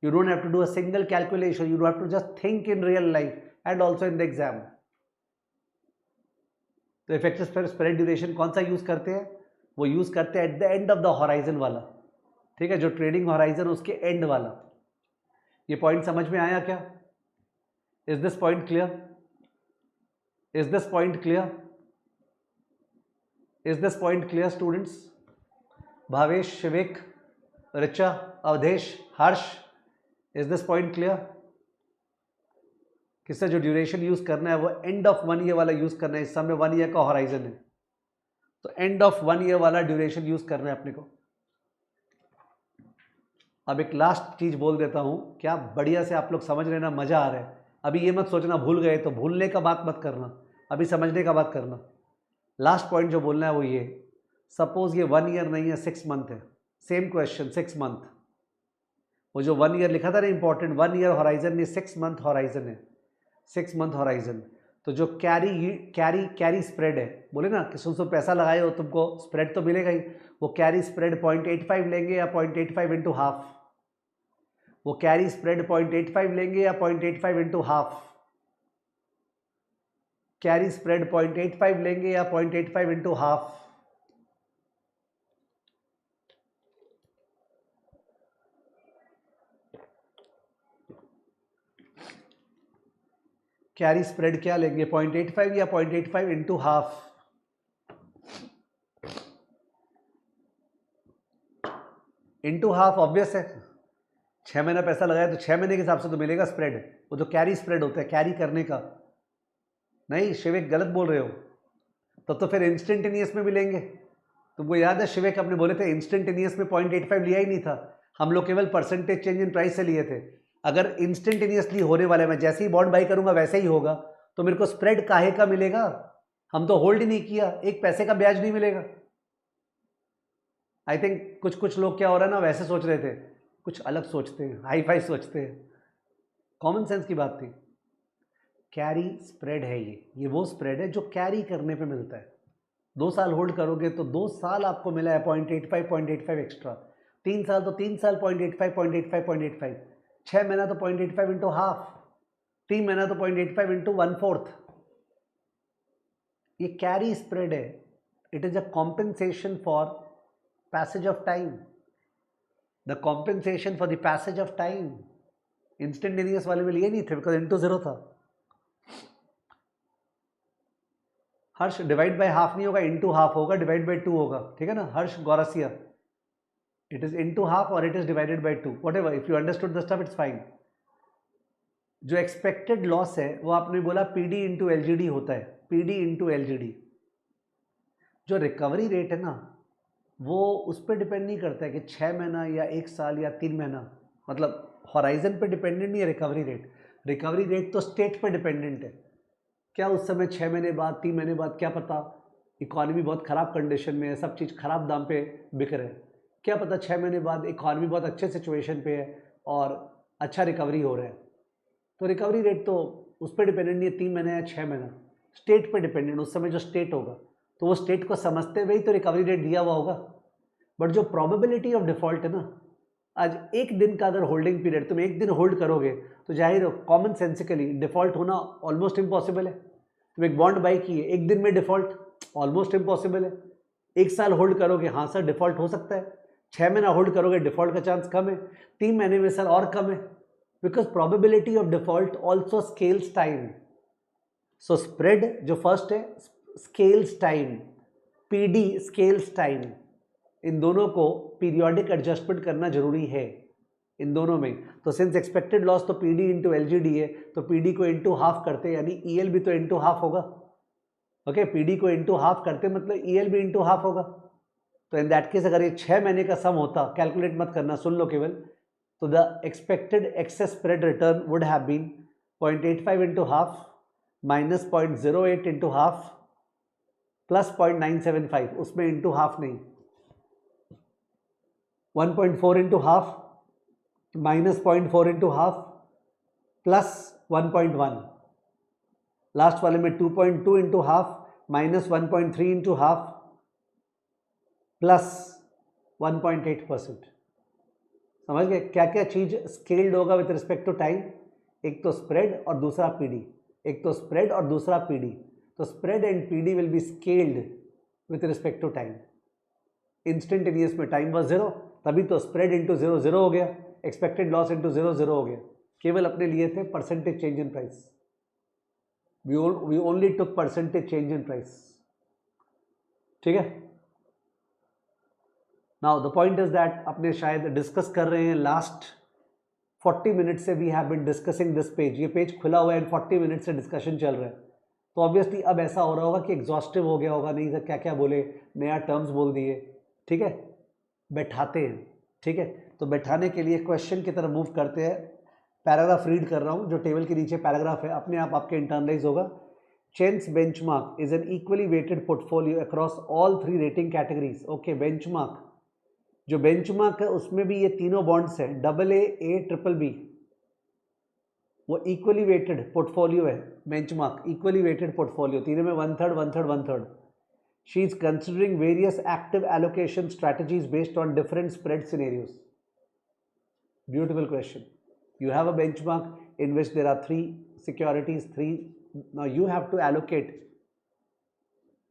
you don't have to do a single calculation, you have to just think in real life and also in the exam. तो इफेक्टिव स्प्रेड ड्यूरेशन कौन सा यूज करते हैं, वो यूज करते हैं at the end of the horizon वाला, ठीक है, जो ट्रेडिंग हॉराइजन उसके एंड वाला। ये पॉइंट समझ में आया क्या, is this point clear, is this point clear, is this point clear students? Bhavesh, Shivik, Richa, Awadhesh, Harsh, is this point clear? किससे जो ड्यूरेशन यूज करना है वो एंड ऑफ 1 ईयर वाला यूज करना है, इस समय 1 ईयर का हॉराइजन है, तो एंड ऑफ 1 ईयर वाला ड्यूरेशन यूज करना है अपने को। अब एक लास्ट चीज बोल देता हूं, क्या बढ़िया से आप लोग समझ रहे ना, मजा आ रहा है। अभी ये मत सोचना भूल गए, तो भूलने का बात मत करना, अभी समझने का बात करना। लास्ट पॉइंट जो बोलना है वो ये, सपोज ये 1 ईयर नहीं है 6 मंथ है, सेम क्वेश्चन 6 मंथ, वो जो 1 ईयर लिखा था ना इंपॉर्टेंट, 1 ईयर हॉराइजन नहीं 6 मंथ हॉराइजन है, 6 मंथ हॉराइजन। तो जो कैरी स्प्रेड है, बोले ना कि सुन पैसा लगाए हो तुमको स्प्रेड तो मिलेगा ही, वो कैरी स्प्रेड 0.85 लेंगे या 0.85 इंटू हाफ, वो कैरी स्प्रेड 0.85 लेंगे या 0.85 इंटू हाफ, कैरी स्प्रेड 0.85 लेंगे या 0.85 इंटू हाफ। कैरी स्प्रेड क्या लेंगे, 0.85 या 0.85 into half? Into half obvious है, 6 महीना पैसा लगाया तो 6 महीने के हिसाब से तो मिलेगा स्प्रेड, वो जो कैरी स्प्रेड होता है कैरी करने का। नहीं शिविक गलत बोल रहे हो, तब तो फिर इंस्टेंटेनियस में भी लेंगे। तुमको याद है शिविक अपने बोले थे इंस्टेंटेनियस में 0.85 लिया ही नहीं था, हम लोग केवल परसेंटेज चेंज इन प्राइस से लिए थे। अगर इंस्टेंटेनियसली होने वाले, मैं जैसे ही बॉन्ड बाई करूंगा वैसे ही होगा, तो मेरे को स्प्रेड काहे का मिलेगा? हम तो होल्ड ही नहीं किया, एक पैसे का ब्याज नहीं मिलेगा। आई थिंक कुछ लोग क्या हो रहा है ना, वैसे सोच रहे थे, कुछ अलग सोचते हैं, हाई फाई सोचते हैं, कॉमन सेंस की बात थी। कैरी स्प्रेड है ये वो स्प्रेड है जो कैरी करने पे मिलता है। 2 साल होल्ड करोगे तो 2 साल आपको मिला है 0.85 एक्स्ट्रा, 3 साल तो 3 साल 0.85, 6 महीना तो 0.85 इंटू हाफ, 3 महीना तो 0.85 इंटू 1/4। ये कैरी स्प्रेड है, it is a compensation for passage of time, the compensation for the passage of time. Instantaneous वाले में लिए नहीं थे बिकॉज इंटू 0 था। हर्ष डिवाइड बाय हाफ नहीं होगा, इंटू हाफ होगा, डिवाइड बाय 2 होगा, ठीक है ना हर्ष गौरसिया? इट इज इंटू हाफ और it is divided by 2, whatever, if you understood the stuff it's fine. जो एक्सपेक्टेड लॉस है वो आपने बोला पीडी इंटू एलजीडी होता है, पीडी इंटू एलजीडी। जो रिकवरी रेट है ना वो उस पर डिपेंड नहीं करता है कि 6 महीना या 1 साल या 3 महीना, मतलब हॉराइजन पे डिपेंडेंट नहीं है रिकवरी रेट। रिकवरी रेट तो स्टेट पे डिपेंडेंट है, क्या उस समय 6 महीने बाद 3 महीने बाद क्या पता इकॉनमी बहुत ख़राब कंडीशन में है, सब चीज़ ख़राब दाम पे बिक रहे हैं, क्या पता 6 महीने बाद इकॉनमी बहुत अच्छे सिचुएशन पे है और अच्छा रिकवरी हो रहा है। तो रिकवरी रेट तो उस पर डिपेंडेंट नहीं है 3 महीने या 6 महीना, स्टेट पे डिपेंडेंट, उस समय जो स्टेट होगा तो वो स्टेट को समझते हुए ही तो रिकवरी रेट दिया हुआ होगा। बट जो प्रोबेबिलिटी ऑफ डिफॉल्ट है ना, आज एक दिन का अगर होल्डिंग पीरियड तुम एक दिन होल्ड करोगे तो जाहिर हो कॉमन सेंसिकली डिफॉल्ट होना ऑलमोस्ट इम्पॉसिबल है। तुम एक बॉन्ड बाई किए एक दिन में डिफॉल्ट ऑलमोस्ट इम्पॉसिबल है। 1 साल होल्ड करोगे हाँ सर डिफॉल्ट हो सकता है, 6 महीना होल्ड करोगे डिफॉल्ट का चांस कम है, 3 महीने में सर और कम है, because probability of default also scales time. So spread जो फर्स्ट है scales time, PD scales time, इन दोनों को पीरियोडिक एडजस्टमेंट करना जरूरी है इन दोनों में। तो सिंस एक्सपेक्टेड लॉस तो पीडी इंटू एलजीडी है तो पीडी को इंटू हाफ करते यानी ईएल भी तो इंटू हाफ होगा। ओके पीडी को इंटू हाफ करते मतलब ईएल भी इंटू हाफ होगा। तो इन दैट केस अगर ये 6 महीने का सम होता, कैलकुलेट मत करना सुन लो केवल, तो the expected excess spread return would have been 0.85 into half minus 0.08 into half plus 0.975, उसमें इंटू हाफ नहीं, 1.4 into half minus 0.4 into half plus 1.1, last वाले में 2.2 into half minus 1.3 into half plus 1.8%। समझ गए क्या क्या चीज स्केल्ड होगा विथ रिस्पेक्ट टू टाइम? एक तो स्प्रेड और दूसरा पीडी, एक तो स्प्रेड और दूसरा पीडी। तो spread and PD will be scaled with respect to time. Instantaneous में टाइम वॉज 0 तभी तो स्प्रेड इंटू 0 0 हो गया, एक्सपेक्टेड लॉस इंटू 0 0 हो गया। केवल अपने लिए थे percentage change in price, we only took percentage change in price, ठीक है। Now the point is that अपने शायद डिस्कस कर रहे हैं लास्ट 40 मिनट से we have been discussing this page, ये पेज खुला हुआ है एंड 40 मिनट से डिस्कशन चल रहा है, तो ऑब्वियसली अब ऐसा हो रहा होगा कि एग्जॉस्टिव हो गया होगा, नहीं सर क्या क्या बोले, नया टर्म्स बोल दिए, ठीक है, बैठाते हैं, ठीक है। तो बैठाने के लिए क्वेश्चन की तरफ मूव करते हैं, पैराग्राफ रीड कर रहा हूँ, जो टेबल के नीचे पैराग्राफ है अपने आप आपके इंटरनलाइज होगा। Chen's benchmark is an equally weighted portfolio across all 3 rating categories. Okay, benchmark, जो बेंचमार्क है उसमें भी ये तीनों बॉन्ड्स हैं, AA, A, BBB, वो इक्वली वेटेड पोर्टफोलियो है। बेंचमार्क इक्वली वेटेड पोर्टफोलियो, तीनों में 1/3 1/3 1/3। She is considering various active allocation strategies based on different spread scenarios. Beautiful question. You have a benchmark in which there are 3 securities, now you have to allocate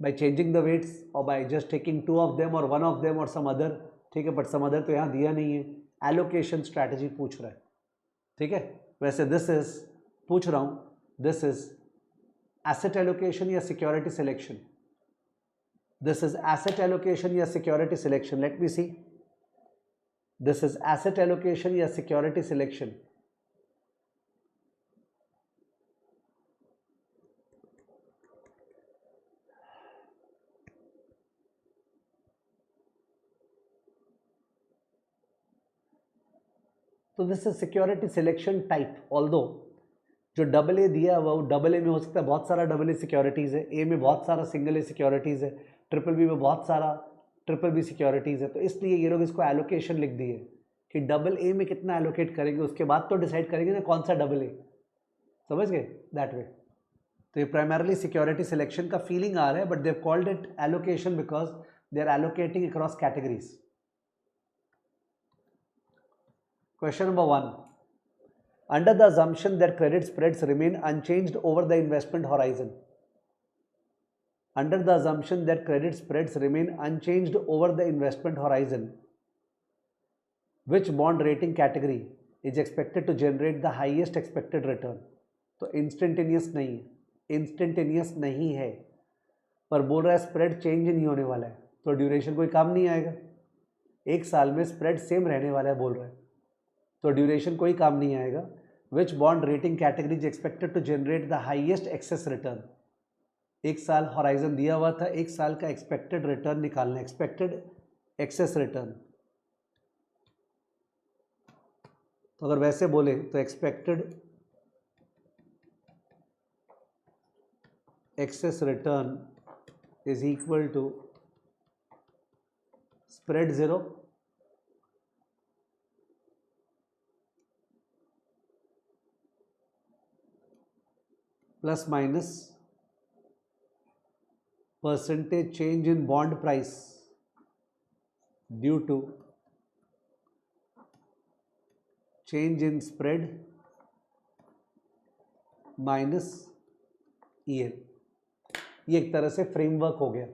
by changing the weights or by just taking 2 of them or 1 of them or some other, ठीक है, but some other तो यहाँ दिया नहीं है, allocation strategy पूछ रहा है, ठीक है। वैसे this is, पूछ रहा हूँ, this is asset allocation या security selection, this is asset allocation या security selection, let me see, this is asset allocation या security selection। तो this is security selection type, although जो AA दिया हुआ वो AA में हो सकता है बहुत सारा AA सिक्योरिटीज़ है, A में बहुत सारा सिंगल A सिक्योरिटीज़ है, BBB में बहुत सारा BBB सिक्योरिटीज़ है, तो इसलिए ये लोग इसको एलोकेशन लिख दिए कि AA में कितना एलोकेट करेंगे, उसके बाद तो डिसाइड करेंगे ना कौन सा AA, समझ गए, दैट वे। तो ये प्राइमरली सिक्योरिटी सिलेक्शन का फीलिंग आ रहा है, but they have called it allocation because they are allocating across categories. Question number 1. Under the assumption that credit spreads remain unchanged over the investment horizon. Under the assumption that credit spreads remain unchanged over the investment horizon, which bond rating category is expected to generate the highest expected return? तो instantaneous नहीं है, instantaneous नहीं है, पर बोल रहा है spread change नहीं होने वाला है, तो ड्यूरेशन कोई काम नहीं आएगा, 1 साल में स्प्रेड सेम रहने वाला है बोल रहा है, तो ड्यूरेशन कोई काम नहीं आएगा। Which bond rating category is expected to generate the highest excess return? 1 साल हॉराइजन दिया हुआ था, 1 साल का एक्सपेक्टेड रिटर्न निकालना, एक्सपेक्टेड एक्सेस रिटर्न। तो अगर वैसे बोले तो expected excess return is equal to spread 0 plus minus percentage change in bond price due to change in spread minus EL। ये एक तरह से फ्रेमवर्क हो गया।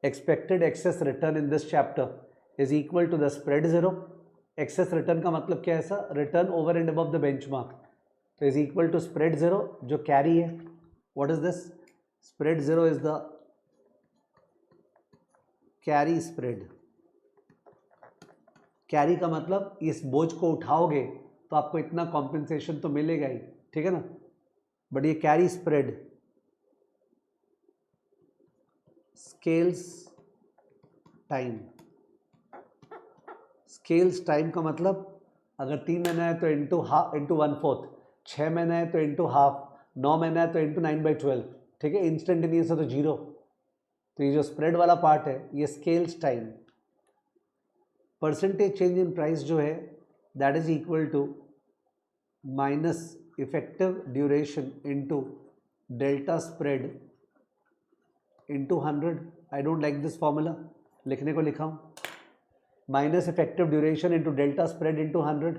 Expected excess return in this chapter is equal to the spread 0। Excess return का मतलब क्या है? ऐसा return over and above the benchmark, तो इज इक्वल टू स्प्रेड 0 जो कैरी है। What is this? Spread 0 is the carry spread. Carry का मतलब इस बोझ को उठाओगे तो आपको इतना कॉम्पेंसेशन तो मिलेगा ही, ठीक है ना, बट ये carry spread scales time. Scales time का मतलब अगर 3 महीना है तो इंटू 1/4, 6 महीना है तो इंटू हाफ, 9 महीना है तो इंटू 9/12, ठीक है। इंस्टेंटेनियस है तो 0। तो ये जो स्प्रेड वाला पार्ट है ये scales time. Percentage change in price जो है that is equal to minus effective duration into delta spread into 100। I don't like this formula, लिखने को लिखा हूँ, minus effective duration into delta spread into 100,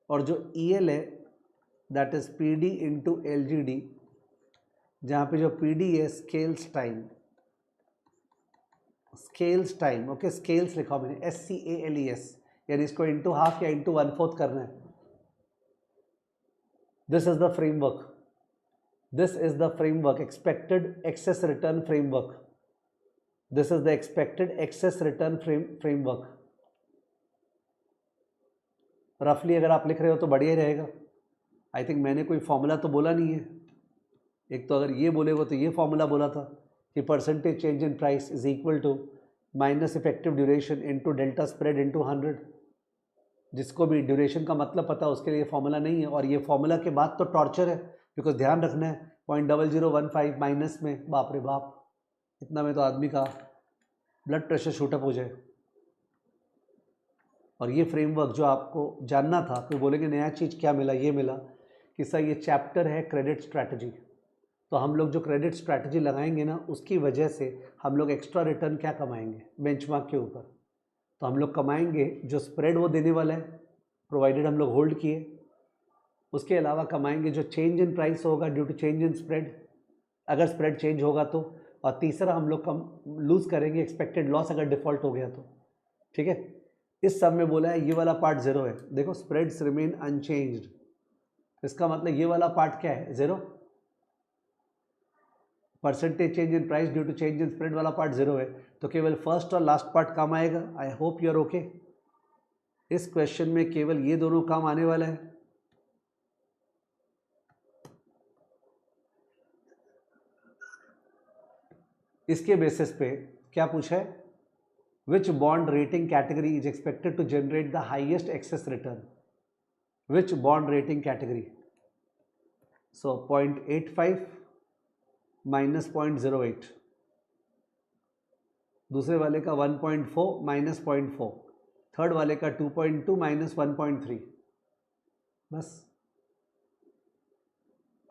और जो EL है that is PD into LGD, जहाँ पे जो PD है scales time, scales time, okay, scales लिखा मैंने SCALES, यानी इसको इंटू हाफ या इंटू 1/4 करना है। This is the framework, this is the framework, expected excess return framework. This is the expected excess return framework. रफली अगर आप लिख रहे हो तो बढ़िया ही रहेगा। आई थिंक मैंने कोई फॉर्मूला तो बोला नहीं है। एक तो अगर ये बोले हो तो ये फॉर्मूला बोला था कि percentage change in price is equal to minus effective duration into delta spread into 100। जिसको भी ड्यूरेशन का मतलब पता है उसके लिए फॉर्मूला नहीं है, और ये फॉर्मूला के बाद तो टॉर्चर है, बिकॉज ध्यान रखना है 0.0015 माइनस में, बाप रे बाप, इतना में तो आदमी का ब्लड प्रेशर शूटअप हो जाए। और ये फ्रेमवर्क जो आपको जानना था, फिर बोलेंगे नया चीज़ क्या मिला, ये मिला कि सर ये चैप्टर है क्रेडिट स्ट्रैटेजी। तो हम लोग जो क्रेडिट स्ट्रैटेजी लगाएंगे ना, उसकी वजह से हम लोग एक्स्ट्रा रिटर्न क्या कमाएंगे बेंचमार्क के ऊपर। तो हम लोग कमाएंगे जो स्प्रेड वो देने वाला है, प्रोवाइडेड हम लोग होल्ड किए। उसके अलावा कमाएंगे जो चेंज इन प्राइस होगा due to change in spread, अगर स्प्रेड चेंज होगा तो। और तीसरा हम लोग कम लूज़ करेंगे एक्सपेक्टेड लॉस अगर डिफ़ॉल्ट हो गया तो। ठीक है, इस सब में बोला है ये वाला पार्ट ज़ीरो है। देखो स्प्रेड्स रिमेन अनचेंज्ड, इसका मतलब ये वाला पार्ट क्या है, zero. Percentage change in price due to change in spread वाला पार्ट ज़ीरो है, तो केवल फर्स्ट और लास्ट पार्ट काम आएगा। I hope you are okay. इस क्वेश्चन में केवल ये दोनों काम आने वाला है। इसके बेसिस पे क्या पूछा है, which bond rating category is expected to generate the highest excess return, which bond rating category. So 0.85 minus 0.08, दूसरे वाले का 1.4 माइनस 0.4, थर्ड वाले का 2.2 माइनस 1.3, बस।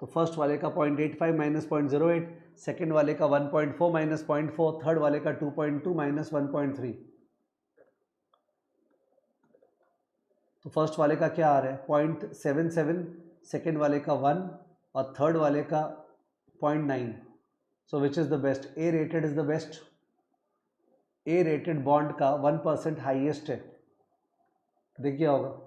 तो फर्स्ट वाले का 0.85 माइनस 0.08, सेकेंड वाले का 1.4 माइनस 0.4, थर्ड वाले का 2.2 माइनस 1.3। तो फर्स्ट वाले का क्या आ रहा है 0.77, सेकेंड वाले का 1 और थर्ड वाले का 0.9। So which is the best, A rated is the best. A rated bond का 1% हाईएस्ट है, देखिए होगा।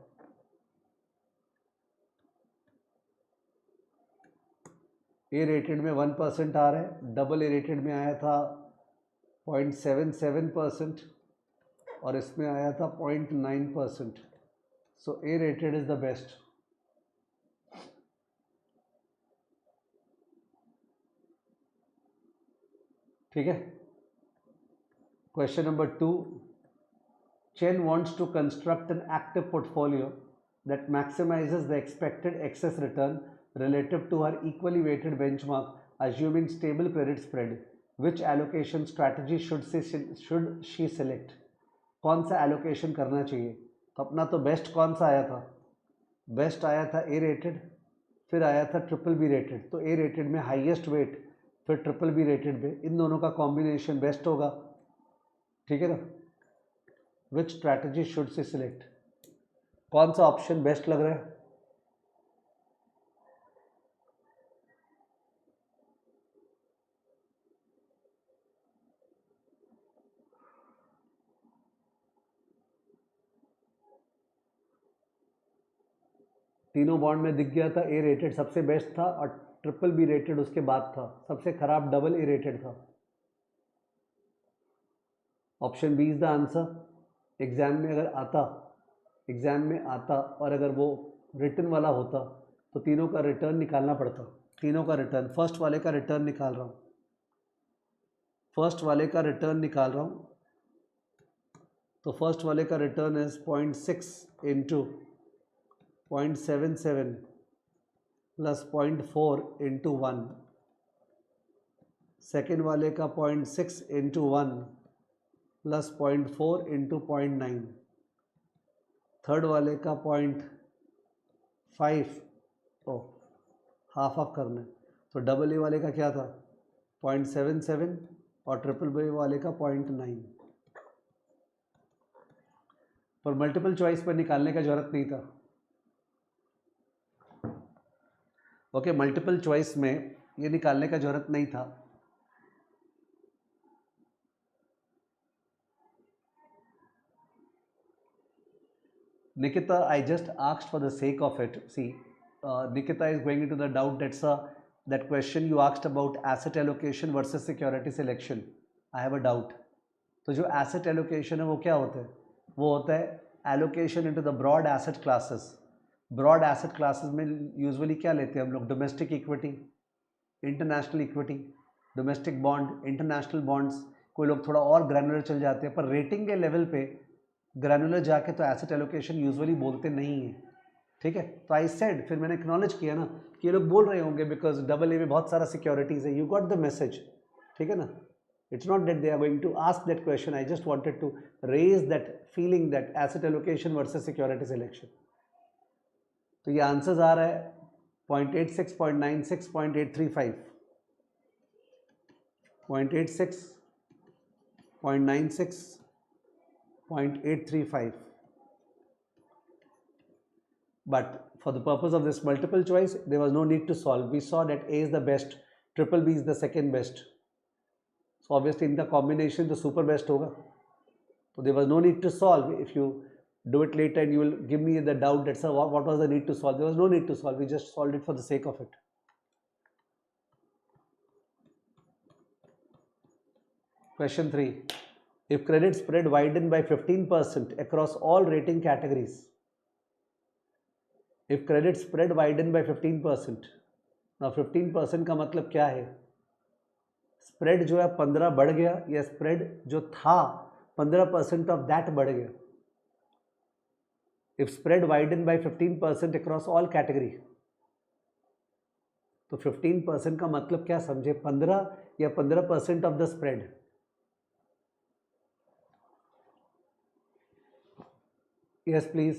ए रेटेड में 1% आ रहा है, डबल ए रेटेड में आया था 0.77% और इसमें आया था 0.9%। So A rated is the best. ठीक है, question number 2, Chen wants to construct an active portfolio that maximizes the expected excess return relative to her equally weighted benchmark, assuming stable credit spread. Which allocation strategy should she select? कौन सा allocation करना चाहिए? तो अपना तो best कौन सा आया था, बेस्ट आया था ए रेटेड, फिर आया था ट्रिपल बी रेटेड। तो ए रेटेड में हाईएस्ट वेट, फिर ट्रिपल बी रेटेड में, इन दोनों का कॉम्बिनेशन बेस्ट होगा। ठीक है ना, विच स्ट्रैटेजी शुड से सिलेक्ट, कौन सा ऑप्शन बेस्ट लग रहा है? तीनों बॉन्ड में दिख गया था ए रेटेड सबसे बेस्ट था और ट्रिपल बी रेटेड उसके बाद था, सबसे खराब डबल ए रेटेड था। Option B is the answer. Exam में अगर आता, एग्जाम में आता और अगर वो रिटर्न वाला होता तो तीनों का रिटर्न निकालना पड़ता, तीनों का रिटर्न। फर्स्ट वाले का रिटर्न निकाल रहा हूँ, फर्स्ट वाले का रिटर्न निकाल रहा हूँ। तो फर्स्ट वाले का return is 0.6 into 0.77 plus 0.4 into 1, second वाले का 0.6 इंटू 1 प्लस 0.4 इंटू 0.9, थर्ड वाले का 0.5, ओ हाफ हाफ करना है। तो डबल ए वाले का क्या था 0.77 और ट्रिपल बी वाले का 0.9। पर मल्टीपल चॉइस पर निकालने का जरूरत नहीं था। ओके, मल्टीपल चॉइस में ये निकालने का जरूरत नहीं था। Nikita, I just asked for the sake of it. See, Nikita is going into the doubt that question you asked about asset allocation versus security selection. I have a doubt. तो जो asset allocation है वो क्या होता है, वो होता है allocation into the broad asset classes. Broad asset classes में यूजुअली क्या लेते हैं हम लोग? Domestic equity, international equity, domestic bond, international bonds. कोई लोग थोड़ा और ग्रैनुलर चल जाते हैं, पर रेटिंग के लेवल पे ग्रैनुलर जाके तो एसेट एलोकेशन यूजुअली बोलते नहीं हैं. ठीक है, तो आई सेड, फिर मैंने एक्नॉलेज किया ना कि ये लोग बोल रहे होंगे बिकॉज डबल ए में बहुत सारा सिक्योरिटीज़ है. You got the message. ठीक है ना. It's not that they are going to ask that question. I just wanted to raise that feeling that asset allocation versus security selection. तो ये answers आ रहा है 0.86, 0.96, 0.835, 0.86, 0.96, 0.835. But for the purpose of this multiple choice, there was no need to solve. We saw that A is the best, triple B is the second best. So obviously इनका combination तो super best होगा. So there was no need to solve. If you do it later and you will give me the doubt that sir, what was the need to solve? There was no need to solve. We just solved it for the sake of it. Question 3. If credit spread widened by 15% across all rating categories. If credit spread widened by 15%. Now 15% का मतलब क्या है? Spread जो है 15 बढ़ गया या spread जो था 15% ऑफ दैट बढ़ गया. If spread widen by 15% across all category, तो 15% का मतलब क्या समझे? 15 या 15% of the spread. Yes please.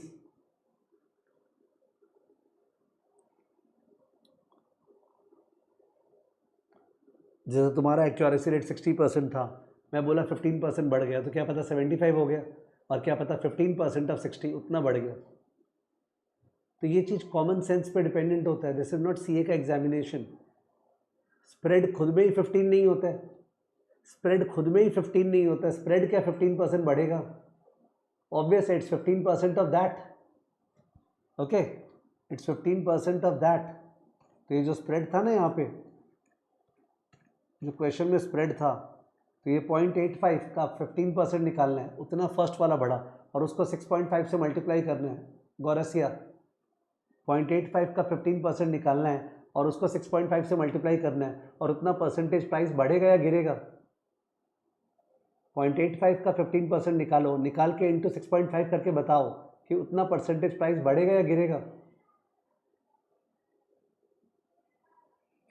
जैसे तुम्हारा एक्यूरेसी रेट 60% था, मैं बोला 15% बढ़ गया, तो क्या पता 75 हो गया, और क्या पता 15% ऑफ 60 उतना बढ़ गया. तो ये चीज़ कॉमन सेंस पे डिपेंडेंट होता है. दिस इज नॉट सीए का एग्जामिनेशन. स्प्रेड खुद में ही 15 नहीं होता है. स्प्रेड खुद में ही 15 नहीं होता है. स्प्रेड क्या 15% बढ़ेगा? Obvious it's 15% of that. Okay, it's 15% of that. तो ये जो स्प्रेड था ना, यहाँ पे जो क्वेश्चन में स्प्रेड था, तो ये 0.85 का 15% निकालना है, उतना फर्स्ट वाला बढ़ा, और उसको 6.5 से मल्टीप्लाई करना है. गौरसिया, 0.85 का 15% निकालना है और उसको 6.5 से मल्टीप्लाई करना है, और उतना परसेंटेज प्राइस बढ़ेगा या गिरेगा? 0.85 का 15% निकालो, निकाल के इंटू 6.5 करके बताओ कि उतना परसेंटेज प्राइस बढ़ेगा या गिरेगा?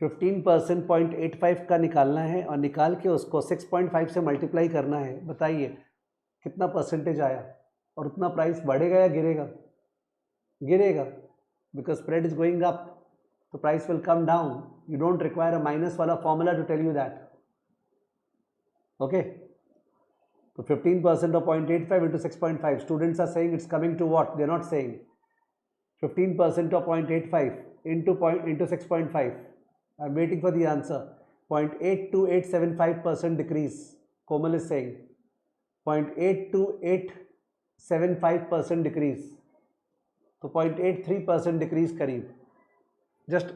15% 0.85 का निकालना है और निकाल के उसको 6.5 से मल्टीप्लाई करना है. बताइए कितना परसेंटेज आया, और उतना प्राइस बढ़ेगा या गिरेगा? गिरेगा, because spread is going up, तो price will come down. You don't require a minus वाला formula to tell you that. Okay, तो 15% of 0.85 into 6.5. Students are saying it's coming to what? They're not saying 15% of 0.85 into 6.5. I'm waiting for the answer. 0.82875% decrease. Komal is saying 0.82875% decrease. तो 0.83% decrease करीब. Just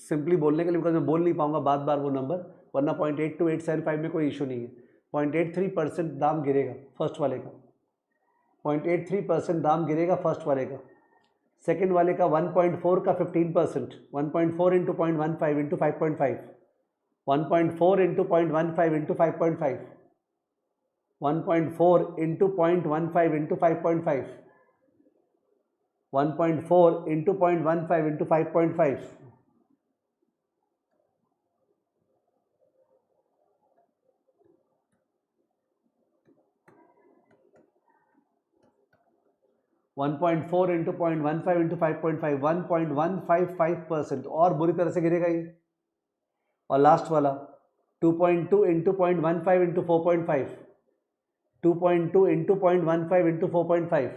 simply बोलने के लिए, because मैं बोल नहीं पाऊंगा बार बार वो नंबर, वरना 0.82875 में कोई इशू नहीं है. 0.83% दाम गिरेगा फर्स्ट वाले का. 0.83% दाम गिरेगा फर्स्ट वाले का. सेकेंड वाले का 1.4 का 15%, 1.4 into 0.15 into 5.5, 1.4 into 0.15 into 5.5, 1.4 into 0.15 into 5.5, 1.4 into 0.15 into 5.5. One 1.4 into 0.15 into 5.5, 1.155%, और बुरी तरह से गिरेगा ये. और लास्ट वाला 2.2 into 0.15 into 4.5, 2.2 into 0.15 into 4.5,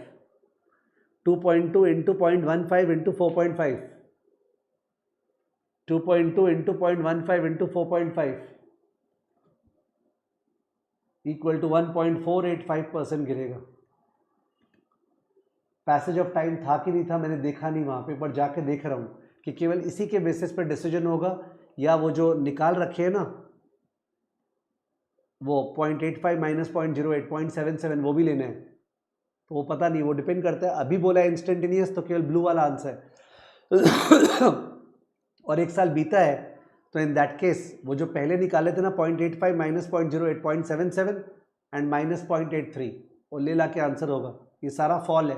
2.2 into 0.15 into 4.5, 2.2 into 0.15 into 4.5 equal to 1.485% गिरेगा. पैसेज ऑफ टाइम था कि नहीं था मैंने देखा नहीं वहाँ पे, पर जाके देख रहा हूँ कि केवल इसी के बेसिस पर डिसीजन होगा, या वो जो निकाल रखे हैं ना वो 0.85 माइनस 0.08, 0.77, वो भी लेना है. तो वो पता नहीं, वो डिपेंड करता है। अभी बोला है इंस्टेंटेनियस तो केवल ब्लू वाला आंसर है और एक साल बीता है तो इन दैट केस वो जो पहले निकाले थे ना 0.85 माइनस 0.08 0.77 एंड माइनस 0.83 वो ले ला के आंसर होगा। ये सारा फॉल है।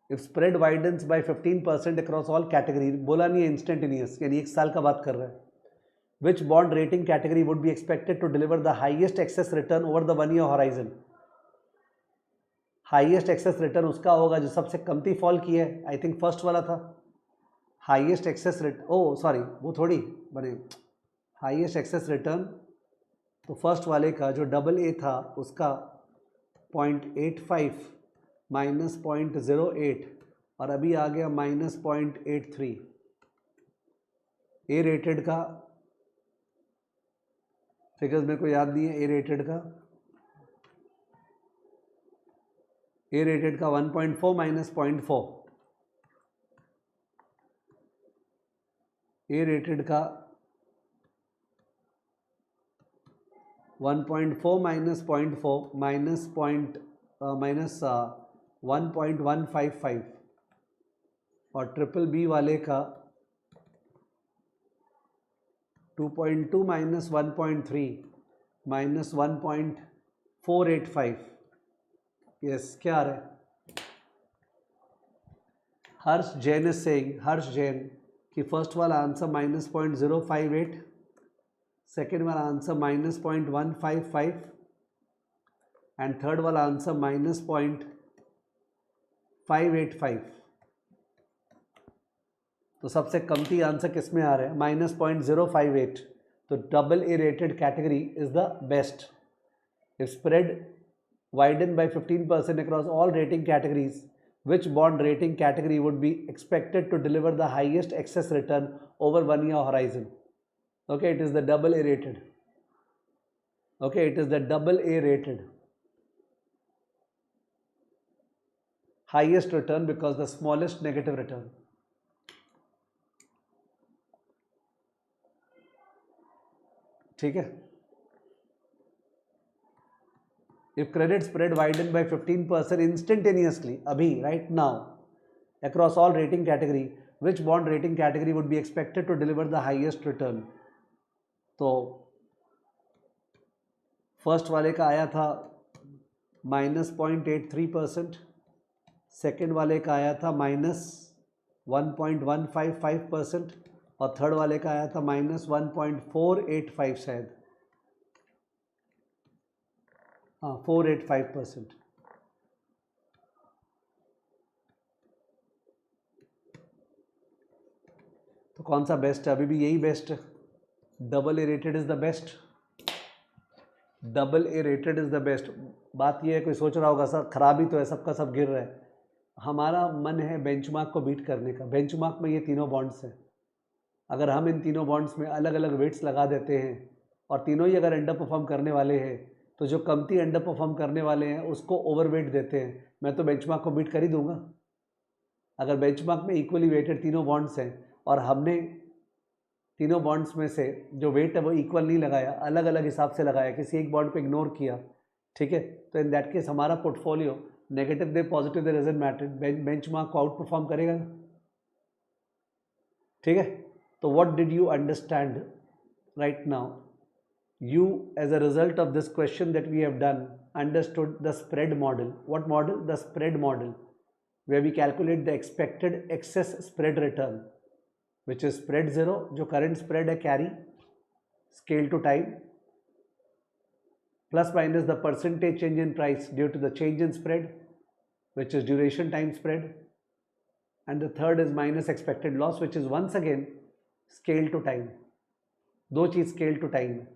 If spread widens by 15% across all category, बोला नहीं है इंस्टेंटेनियस, यानी एक साल का बात कर रहा है। Which bond rating category would be expected to deliver the highest excess return over the 1 year horizon? Highest excess return उसका होगा जो सबसे कमती फॉल की है। आई थिंक फर्स्ट वाला था हाईएस्ट एक्सेस रिटर्न, ओ सॉरी वो थोड़ी बने हाईएस्ट एक्सेस रिटर्न, तो फर्स्ट वाले का जो डबल ए था उसका 0.85 माइनस 0.08 और अभी आ गया माइनस 0.83। ए रेटेड का फिगर्स मेरे को याद नहीं है। ए रेटेड का 1.4 माइनस 0.4, ए रेटेड का 1.4 माइनस 0.4 माइनस 1.155 और ट्रिपल बी वाले का 2.2 माइनस 1.3 माइनस 1.485। यस, क्या आ रहा है? हर्ष जैन इज सेइंग, हर्ष जैन कि फर्स्ट वाला आंसर माइनस 0.058, सेकेंड वाला आंसर माइनस 0.155 एंड थर्ड वाला आंसर माइनस 0.585। तो सबसे कमती आंसर किस में आ रहा है? माइनस 0.058। तो double A rated category is the best. If spread widen by 15% across all rating categories, which bond rating category would be expected to deliver the highest excess return over 1 year horizon? Okay, it is the double A rated. Okay, it is the double A rated. Highest return because the smallest negative return. ठीक है। If credit spread widened by 15% instantaneously, abhi, right now, across all rating category, which bond rating category would be expected to deliver the highest return? तो first वाले का आया था minus 0.83%, second वाले का आया था माइनस 1.155% और थर्ड वाले का आया था माइनस 1.485 शायद, हाँ 485%। तो कौन सा बेस्ट है? अभी भी यही बेस्ट है। Double A rated is the best. Double A rated is the best. बात यह है, कोई सोच रहा होगा सर खराब ही तो है, सबका सब गिर रहा है। हमारा मन है बेंचमार्क को बीट करने का। बेंचमार्क में ये तीनों बॉन्ड्स हैं। अगर हम इन तीनों बॉन्ड्स में अलग अलग वेट्स लगा देते हैं और तीनों ही अगर अंडर परफॉर्म करने वाले हैं तो जो कमती अंडर परफॉर्म करने वाले हैं उसको ओवरवेट देते हैं। मैं तो बेंचमार्क को बीट कर ही दूंगा। अगर बेंचमार्क में इक्वली वेटेड तीनों बॉन्ड्स हैं और हमने तीनों बॉन्ड्स में से जो वेट है वो इक्वल नहीं लगाया, अलग अलग हिसाब से लगाया, किसी एक बॉन्ड को इग्नोर किया, ठीक है, तो इन दैट केस हमारा portfolio negative they positive they doesn't matter, benchmark को आउट परफॉर्म करेगा। ठीक है, तो what did you understand right now? You, as a result of this question that we have done, understood the spread model. What model? The spread model, where we calculate the expected excess spread return, which is spread zero, जो current spread है carry, scale to time, plus minus the percentage change in price due to the change in spread, which is duration time spread, and the third is minus expected loss, which is once again scale to time. दो चीज scale to time है।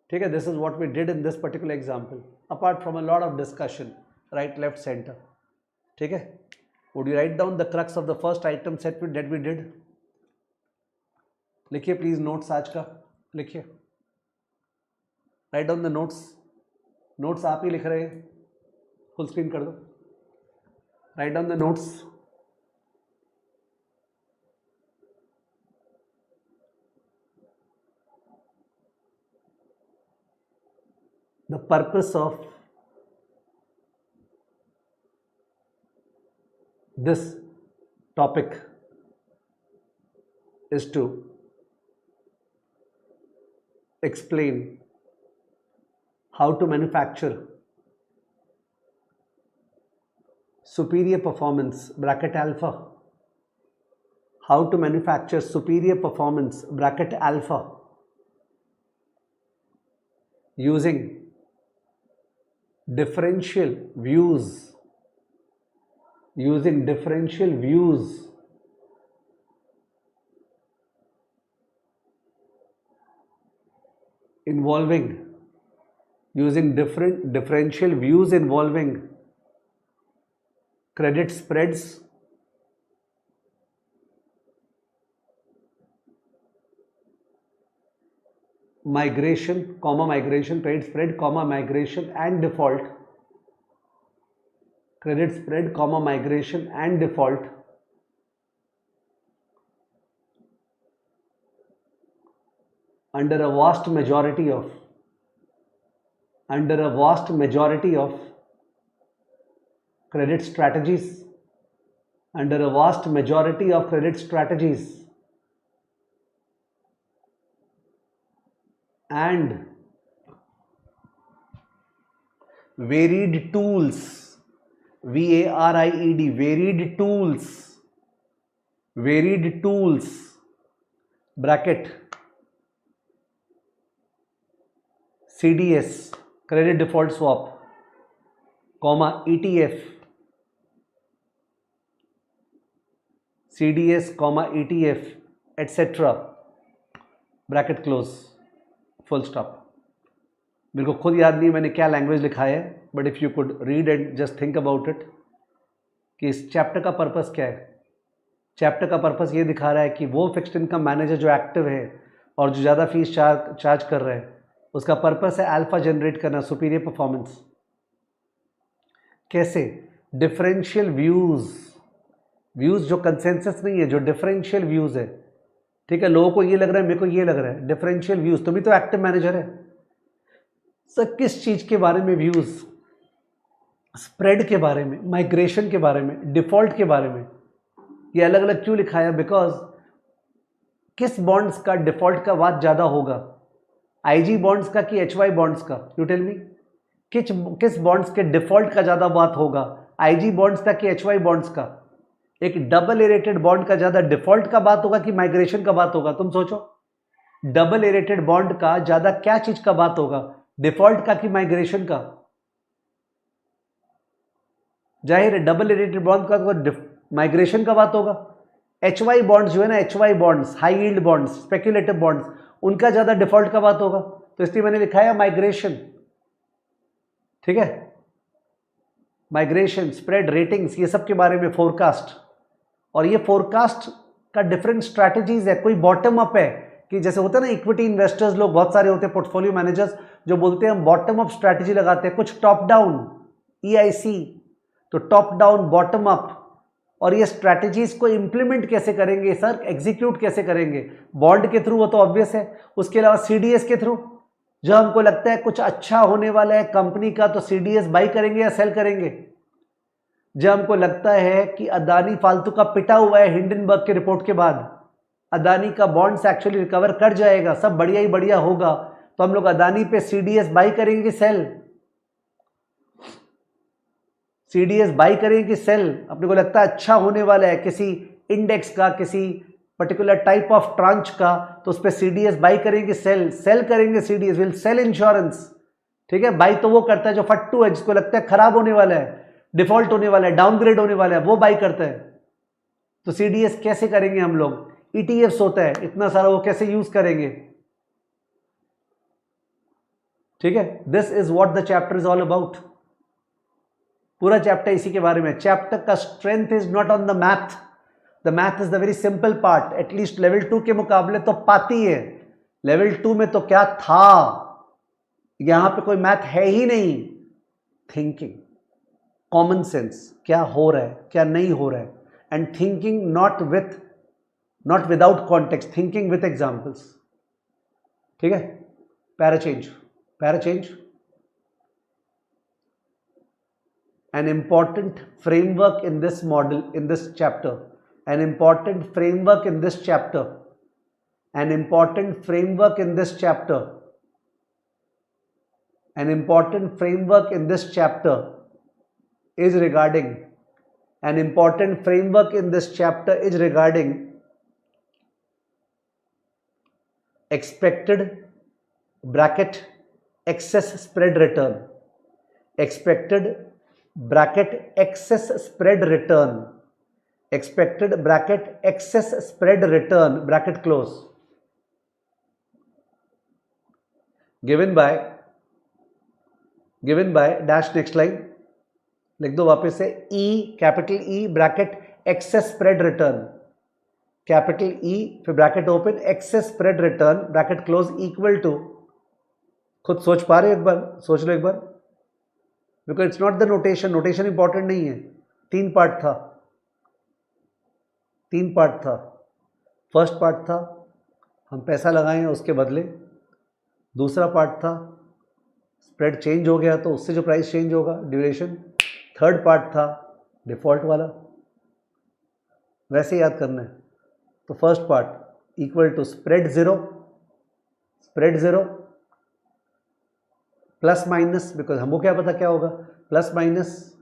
ठीक है, this is what we did in this particular example, apart from a lot of discussion right left centre. ठीक है, would you write down the crux of the first item set that we did? लिखिए please notes आज का, लिखिए, write down the notes. Notes आप ही लिख रहे हैं, फुल स्क्रीन कर दो, write down the notes. the purpose of this topic is to explain how to manufacture superior performance bracket alpha, how to manufacture superior performance bracket alpha using differential views, involving differential views involving credit spreads, migration, credit spread, migration and default, credit spread, migration and default, under a vast majority of credit strategies, and varied tools, varied tools bracket CDS, credit default swap, ETF, CDS, ETF, etc. Bracket close, full stop. मेरे को खुद याद नहीं मैंने क्या language लिखा है, but if you could read and just think about it कि इस चैप्टर का पर्पस क्या है. चैप्टर का पर्पस ये दिखा रहा है कि वो फिक्स्ड इनकम मैनेजर जो एक्टिव है और जो ज़्यादा फीस चार्ज कर रहे हैं, उसका पर्पस है अल्फा जनरेट करना, सुपीरियर परफॉर्मेंस. कैसे? डिफरेंशियल व्यूज़ जो कंसेंसस नहीं है, जो डिफरेंशियल व्यूज़ है. ठीक है, लोगों को ये लग रहा है, मेरे को ये लग रहा है. डिफरेंशियल व्यूज़, तुम ही तो एक्टिव मैनेजर है सर. किस चीज़ के बारे में व्यूज़? स्प्रेड के बारे में, माइग्रेशन के बारे में, डिफॉल्ट के बारे में. ये अलग अलग क्यों लिखाया? बिकॉज किस बॉन्ड्स का डिफॉल्ट का बात ज़्यादा होगा, IG बॉन्ड्स का कि HY बॉन्ड्स का? यू टेल मी, किस बॉन्ड्स के डिफॉल्ट का ज़्यादा बात होगा, IG बॉन्ड्स का कि HY बॉन्ड्स का? एक डबल ए रेटेड बॉन्ड का ज़्यादा डिफॉल्ट का बात होगा कि माइग्रेशन का बात होगा? तुम सोचो, डबल ए रेटेड बॉन्ड का ज़्यादा क्या चीज़ का बात होगा, डिफॉल्ट का कि माइग्रेशन का? जाहिर है डबल ए रेटेड बॉन्ड का तो माइग्रेशन का बात होगा. HY बॉन्ड्स जो है ना, HY bonds, high yield bonds, speculative bonds, उनका ज़्यादा डिफॉल्ट का बात होगा. तो इसलिए मैंने लिखा है माइग्रेशन. ठीक है, माइग्रेशन, स्प्रेड, रेटिंग्स, ये सब के बारे में फोरकास्ट. और ये फोरकास्ट का डिफरेंट स्ट्रैटेजीज है. कोई बॉटम अप है कि जैसे होता है ना इक्विटी इन्वेस्टर्स लोग बहुत सारे होते हैं, पोर्टफोलियो मैनेजर्स जो बोलते हैं हम बॉटम अप स्ट्रैटेजी लगाते हैं. कुछ टॉप डाउन, EIC, तो टॉप डाउन, बॉटम अप. और ये स्ट्रैटेजीज को इंप्लीमेंट कैसे करेंगे सर, एग्जीक्यूट कैसे करेंगे? बॉन्ड के थ्रू, वो तो ऑब्वियस है. उसके अलावा CDS के थ्रू, जब हमको लगता है कुछ अच्छा होने वाला है कंपनी का, तो CDS बाई करेंगे या सेल करेंगे? जब हमको लगता है कि अदानी फालतू का पिटा हुआ है हिंडनबर्ग के रिपोर्ट के बाद, अदानी का बॉन्ड्स एक्चुअली रिकवर कर जाएगा, सब बढ़िया ही बढ़िया होगा, तो हम लोग अदानी पे CDS बाई करेंगे कि सेल? CDS बाई करेंगे कि सेल? अपने को लगता है अच्छा होने वाला है किसी इंडेक्स का, किसी पर्टिकुलर टाइप ऑफ ट्रांच का, तो उस पर CDS बाई करेंगे, सेल करेंगे CDS, विल सेल इंश्योरेंस. ठीक है, बाई तो वो करता है जो फट्टू है, जिसको लगता है खराब होने वाला है, डिफॉल्ट होने वाला है, डाउनग्रेड होने वाला है, वो बाई करता है. तो CDS कैसे करेंगे हम लोग? ETFs होता है इतना सारा, वो कैसे यूज करेंगे? ठीक है, this is what the chapter is all about. पूरा चैप्टर इसी के बारे में. चैप्टर का strength is not on the math, the math is the very simple part. At least level 2 के मुकाबले तो पाती है. लेवल 2 में तो क्या था, यहां पे कोई मैथ है ही नहीं. थिंकिंग, कॉमन सेंस, क्या हो रहा है क्या नहीं हो रहा है, and thinking not without context, thinking with examples. ठीक है, para change. an important framework in this model, in this chapter, an important framework in this chapter, an important framework in this chapter, an important framework in this chapter is regarding, an important framework in this chapter is regarding expected bracket excess spread return, expected bracket excess spread return, expected bracket excess spread return bracket close, given by dash, next line लिख दो वापस से, E capital E bracket excess spread return, capital E फिर bracket open excess spread return bracket close equal to, खुद सोच पा रहे हो, एक बार सोच लो एक बार, because it's not the notation, notation important नहीं है. तीन पार्ट था. फर्स्ट पार्ट था हम पैसा लगाएं उसके बदले, दूसरा पार्ट था स्प्रेड चेंज हो गया तो उससे जो प्राइस चेंज होगा ड्यूरेशन, थर्ड पार्ट था डिफॉल्ट वाला. वैसे याद करना है. तो first part equal to spread zero plus minus, because हमको क्या पता क्या होगा, plus minus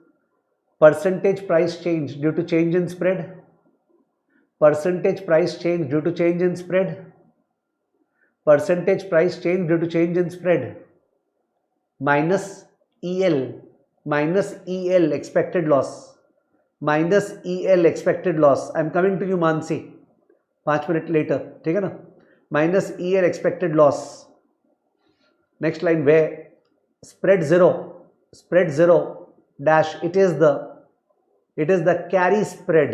percentage price change due to change in spread, percentage price change due to change in spread, percentage price change due to change in spread, minus EL expected loss, minus EL expected loss. I am coming to you Mansi 5 minute later, ठीक है ना. Minus EL expected loss. Next line वे spread zero dash, it is the carry spread,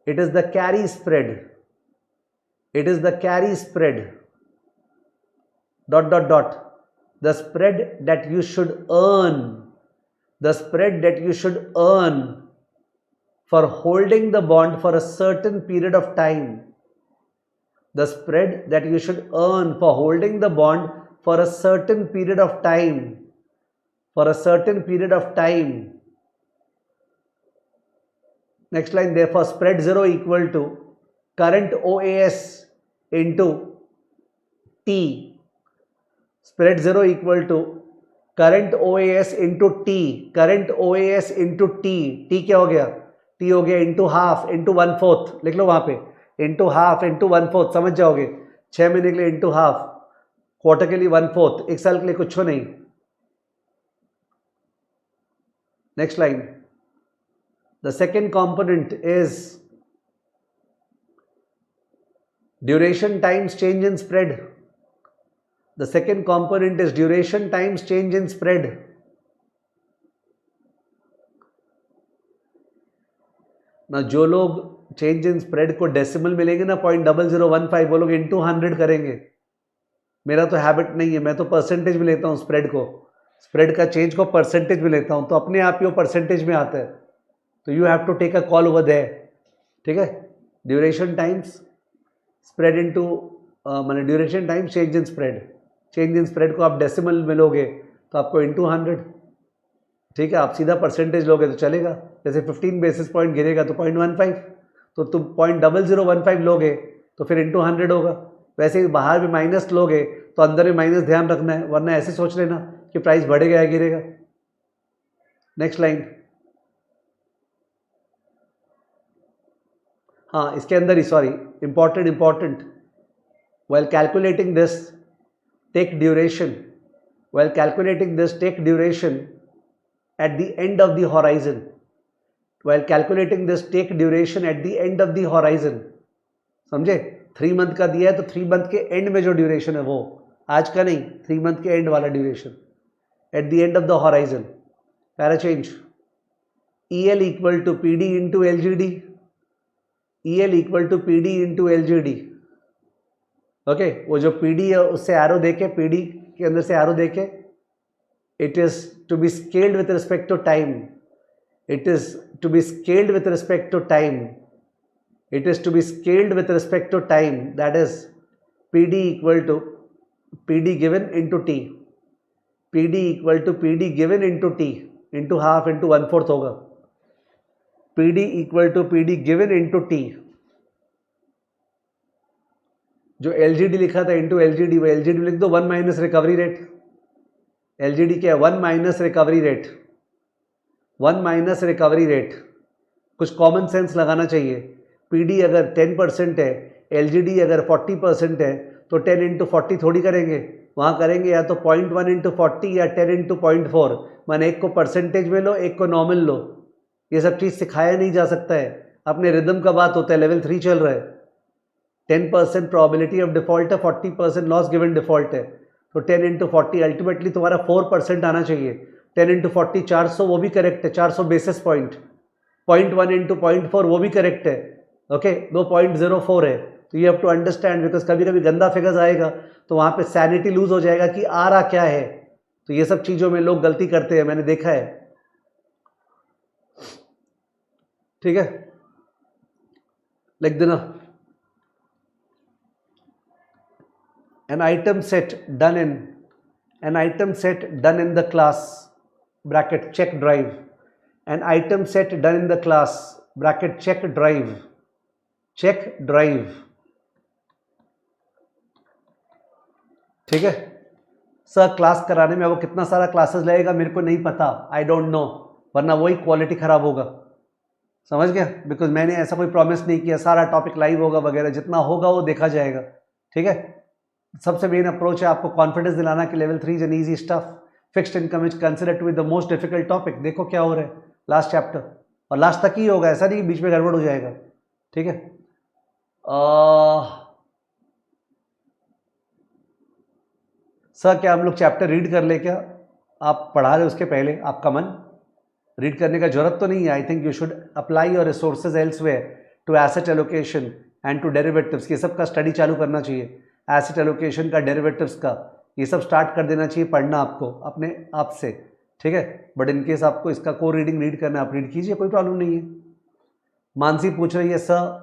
it is the carry spread dot the spread that you should earn, the spread that you should earn for holding the bond for a certain period of time, the spread that you should earn for holding the bond for a certain period of time, next line, therefore spread zero equal to current OAS into T, spread zero equal to current OAS into T, current OAS into T, T क्या हो गया, T हो गया into half into 1/4, लिख लो वहां पे, into half into 1/4, समझ जाओगे. 6 महीने के लिए इंटू हाफ, क्वार्टर के लिए 1/4, एक साल के लिए कुछ नहीं. Next line, the second component is duration times change in spread. The second component is duration times change in spread. ना जो लोग चेंज इन स्प्रेड को डेसिमल मिलेंगे ना 0.0015, वो लोग इंटू 100 करेंगे. मेरा तो हैबिट नहीं है, मैं तो परसेंटेज में लेता हूँ स्प्रेड को, स्प्रेड का चेंज को परसेंटेज में लेता हूँ, तो अपने आप ही वो परसेंटेज में आता है. तो you have to take a call over there, ठीक है. ड्यूरेशन टाइम्स स्प्रेड इंटू माने duration times change in spread, change in spread को आप डेसिमल में लोगे तो आपको इंटू 100, ठीक है. आप सीधा परसेंटेज लोगे तो चलेगा, जैसे 15 बेसिस पॉइंट गिरेगा तो 0.15, तो तुम 0.0015 लोगे तो फिर इंटू 100 होगा. वैसे ही बाहर भी माइनस लोगे तो अंदर भी माइनस ध्यान रखना है, वरना ऐसे सोच लेना कि प्राइस बढ़ेगा या गिरेगा. नेक्स्ट लाइन, हाँ इसके अंदर ही, sorry important, while calculating this take duration, while calculating this take duration at the end of the horizon, while calculating this take duration at the end of the horizon. समझे, 3 month का दिया है तो 3 month के and में जो duration है वो आज का नहीं, 3 मंथ के एंड वाला duration, at the end of the horizon. Para change, EL equal to PD into LGD, EL equal to PD into LGD. Okay, वो जो PD है उससे एरो देके, PD के अंदर से एरो देके, it is to be scaled with respect to time, it is to be scaled with respect to time, it is to be scaled with respect to time, that is PD equal to PD given into T, PD equal to PD given into T. Into half into 1/4 होगा, P D equal to P D given into T, जो L G D लिखा था into L G D, वो L G D लिख दो 1 minus recovery rate. L G D क्या है? 1 minus recovery rate, 1 minus recovery rate. कुछ common sense लगाना चाहिए। पी डी अगर 10% है, एल जी डी अगर 40% है, तो 10 इंटू 40 थोड़ी करेंगे, वहाँ करेंगे या तो 0.1 इंटू 40 या 10 इंटू 0.4। मैंने एक को परसेंटेज में लो, एक को नॉर्मल लो। ये सब चीज़ सिखाया नहीं जा सकता है, अपने रिदम का बात होता है। लेवल 3 चल रहा है, 10% प्रोबेबिलिटी ऑफ डिफॉल्ट है, 40% लॉस गिवन डिफॉल्ट है, तो 10 इंटू 40 अल्टीमेटली तुम्हारा 4% आना चाहिए। 10 इंटू 40 400, वो भी करेक्ट है, 400 बेसिस पॉइंट। 0.1 इंटू 0.4 वो भी करेक्ट है, ओके, 2.04 है। तो you have to understand, because कभी कभी गंदा फिगर्स आएगा तो वहाँ पे सैनिटी लूज हो जाएगा कि आ रहा क्या है। तो ये सब चीज़ों में लोग गलती करते हैं, मैंने देखा है, ठीक है। लिख देना, an item set done in the class bracket check drive, an item set done in the class bracket check drive, ठीक है। सर क्लास कराने में वो कितना सारा क्लासेस लगेगा मेरे को नहीं पता, आई डोंट नो, वरना वही क्वालिटी खराब होगा, समझ गया। बिकॉज मैंने ऐसा कोई प्रॉमिस नहीं किया सारा टॉपिक लाइव होगा वगैरह, जितना होगा वो देखा जाएगा, ठीक है। सबसे मेन अप्रोच है आपको कॉन्फिडेंस दिलाना कि level 3 is an easy stuff, fixed income is considered to be the most difficult topic. देखो क्या हो रहा है लास्ट चैप्टर, और लास्ट तक ही होगा, ऐसा नहीं बीच में गड़बड़ हो जाएगा, ठीक है। सर क्या हम लोग चैप्टर रीड कर ले क्या? आप पढ़ा रहे उसके पहले आपका मन रीड करने का जरूरत तो नहीं है। I think you should apply your resources elsewhere to asset allocation and to derivatives. ये सब का स्टडी चालू करना चाहिए, एसेट एलोकेशन का, डेरिवेटिव्स का, ये सब स्टार्ट कर देना चाहिए पढ़ना आपको अपने आप से, ठीक है। बट इन केस आपको इसका कोर रीडिंग रीड करना है, आप रीड कीजिए, कोई प्रॉब्लम नहीं है। मानसी पूछ रही है सर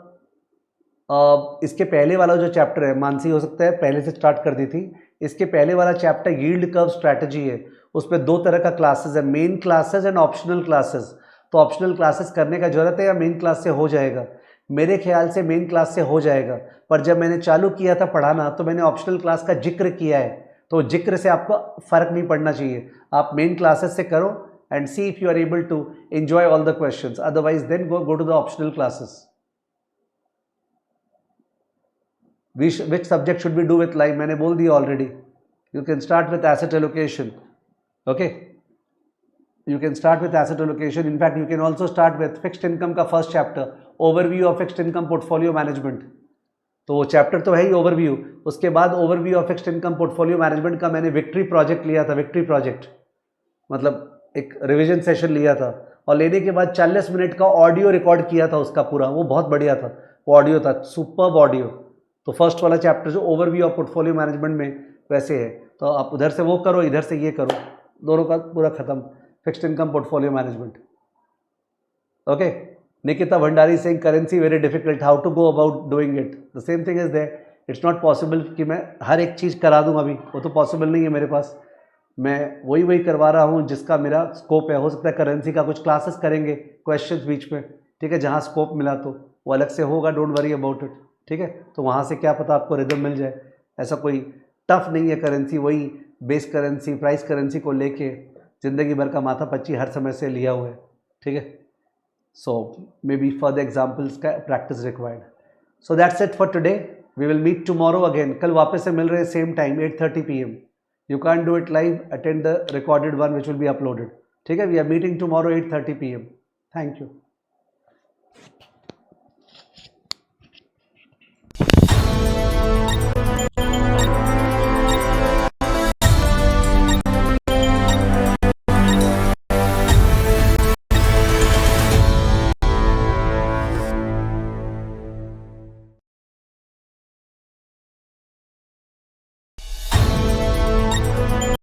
इसके पहले वाला जो चैप्टर है, मानसी हो सकता है पहले से स्टार्ट कर दी थी, इसके पहले वाला चैप्टर यील्ड कर्व स्ट्रैटेजी है, उसमें 2 तरह का क्लासेस है, main classes and optional classes. तो ऑप्शनल क्लासेस करने का जरूरत है या मेन क्लास से हो जाएगा? मेरे ख्याल से मेन क्लास से हो जाएगा, पर जब मैंने चालू किया था पढ़ाना तो मैंने ऑप्शनल क्लास का जिक्र किया है, तो जिक्र से आपको फर्क नहीं पड़ना चाहिए। आप मेन क्लासेस से करो and see if you are able to enjoy all the questions, otherwise then go to the optional classes. Which subject should we do with live? मैंने बोल दिया already. You can start with asset allocation, okay? You can start with asset allocation. In fact, you can also start with fixed income का first chapter, overview of fixed income portfolio management. तो वो chapter तो है ही overview, उसके बाद overview of fixed income portfolio management का मैंने victory project लिया था, विक्ट्री प्रोजेक्ट मतलब एक रिवीजन सेशन लिया था, और लेने के बाद 40 मिनट का ऑडियो रिकॉर्ड किया था उसका पूरा, वो बहुत बढ़िया था, वो ऑडियो था, सुपर्ब ऑडियो। तो फर्स्ट वाला चैप्टर जो ओवरव्यू ऑफ पोर्टफोलियो मैनेजमेंट में वैसे है, तो आप उधर से वो करो, इधर से ये करो, दोनों का पूरा खत्म, fixed income portfolio management, okay. Nikita Bhandari saying currency very difficult, how to go about doing it? The same thing is there. It's not possible कि मैं हर एक चीज़ करा दूँ अभी, वो तो पॉसिबल नहीं है मेरे पास। मैं वही करवा रहा हूँ जिसका मेरा स्कोप है। हो सकता है करेंसी का कुछ क्लासेस करेंगे, क्वेश्चंस बीच में, ठीक है, जहाँ स्कोप मिला तो वो अलग से होगा, डोंट वरी अबाउट इट, ठीक है। तो वहाँ से क्या पता आपको रिदम मिल जाए, ऐसा कोई टफ नहीं है करेंसी, वही बेस करेंसी, प्राइस करेंसी को लेके ज़िंदगी भर का माथा पच्ची हर समय से लिया हुआ है, ठीक है। So maybe further examples का practice required. So that's it for today. We will meet tomorrow again. कल वापस से मिल रहे हैं same time 8:30 PM. You can't do it live. Attend the recorded one which will be uploaded. ठीक है? We are meeting tomorrow 8:30 PM. Thank you.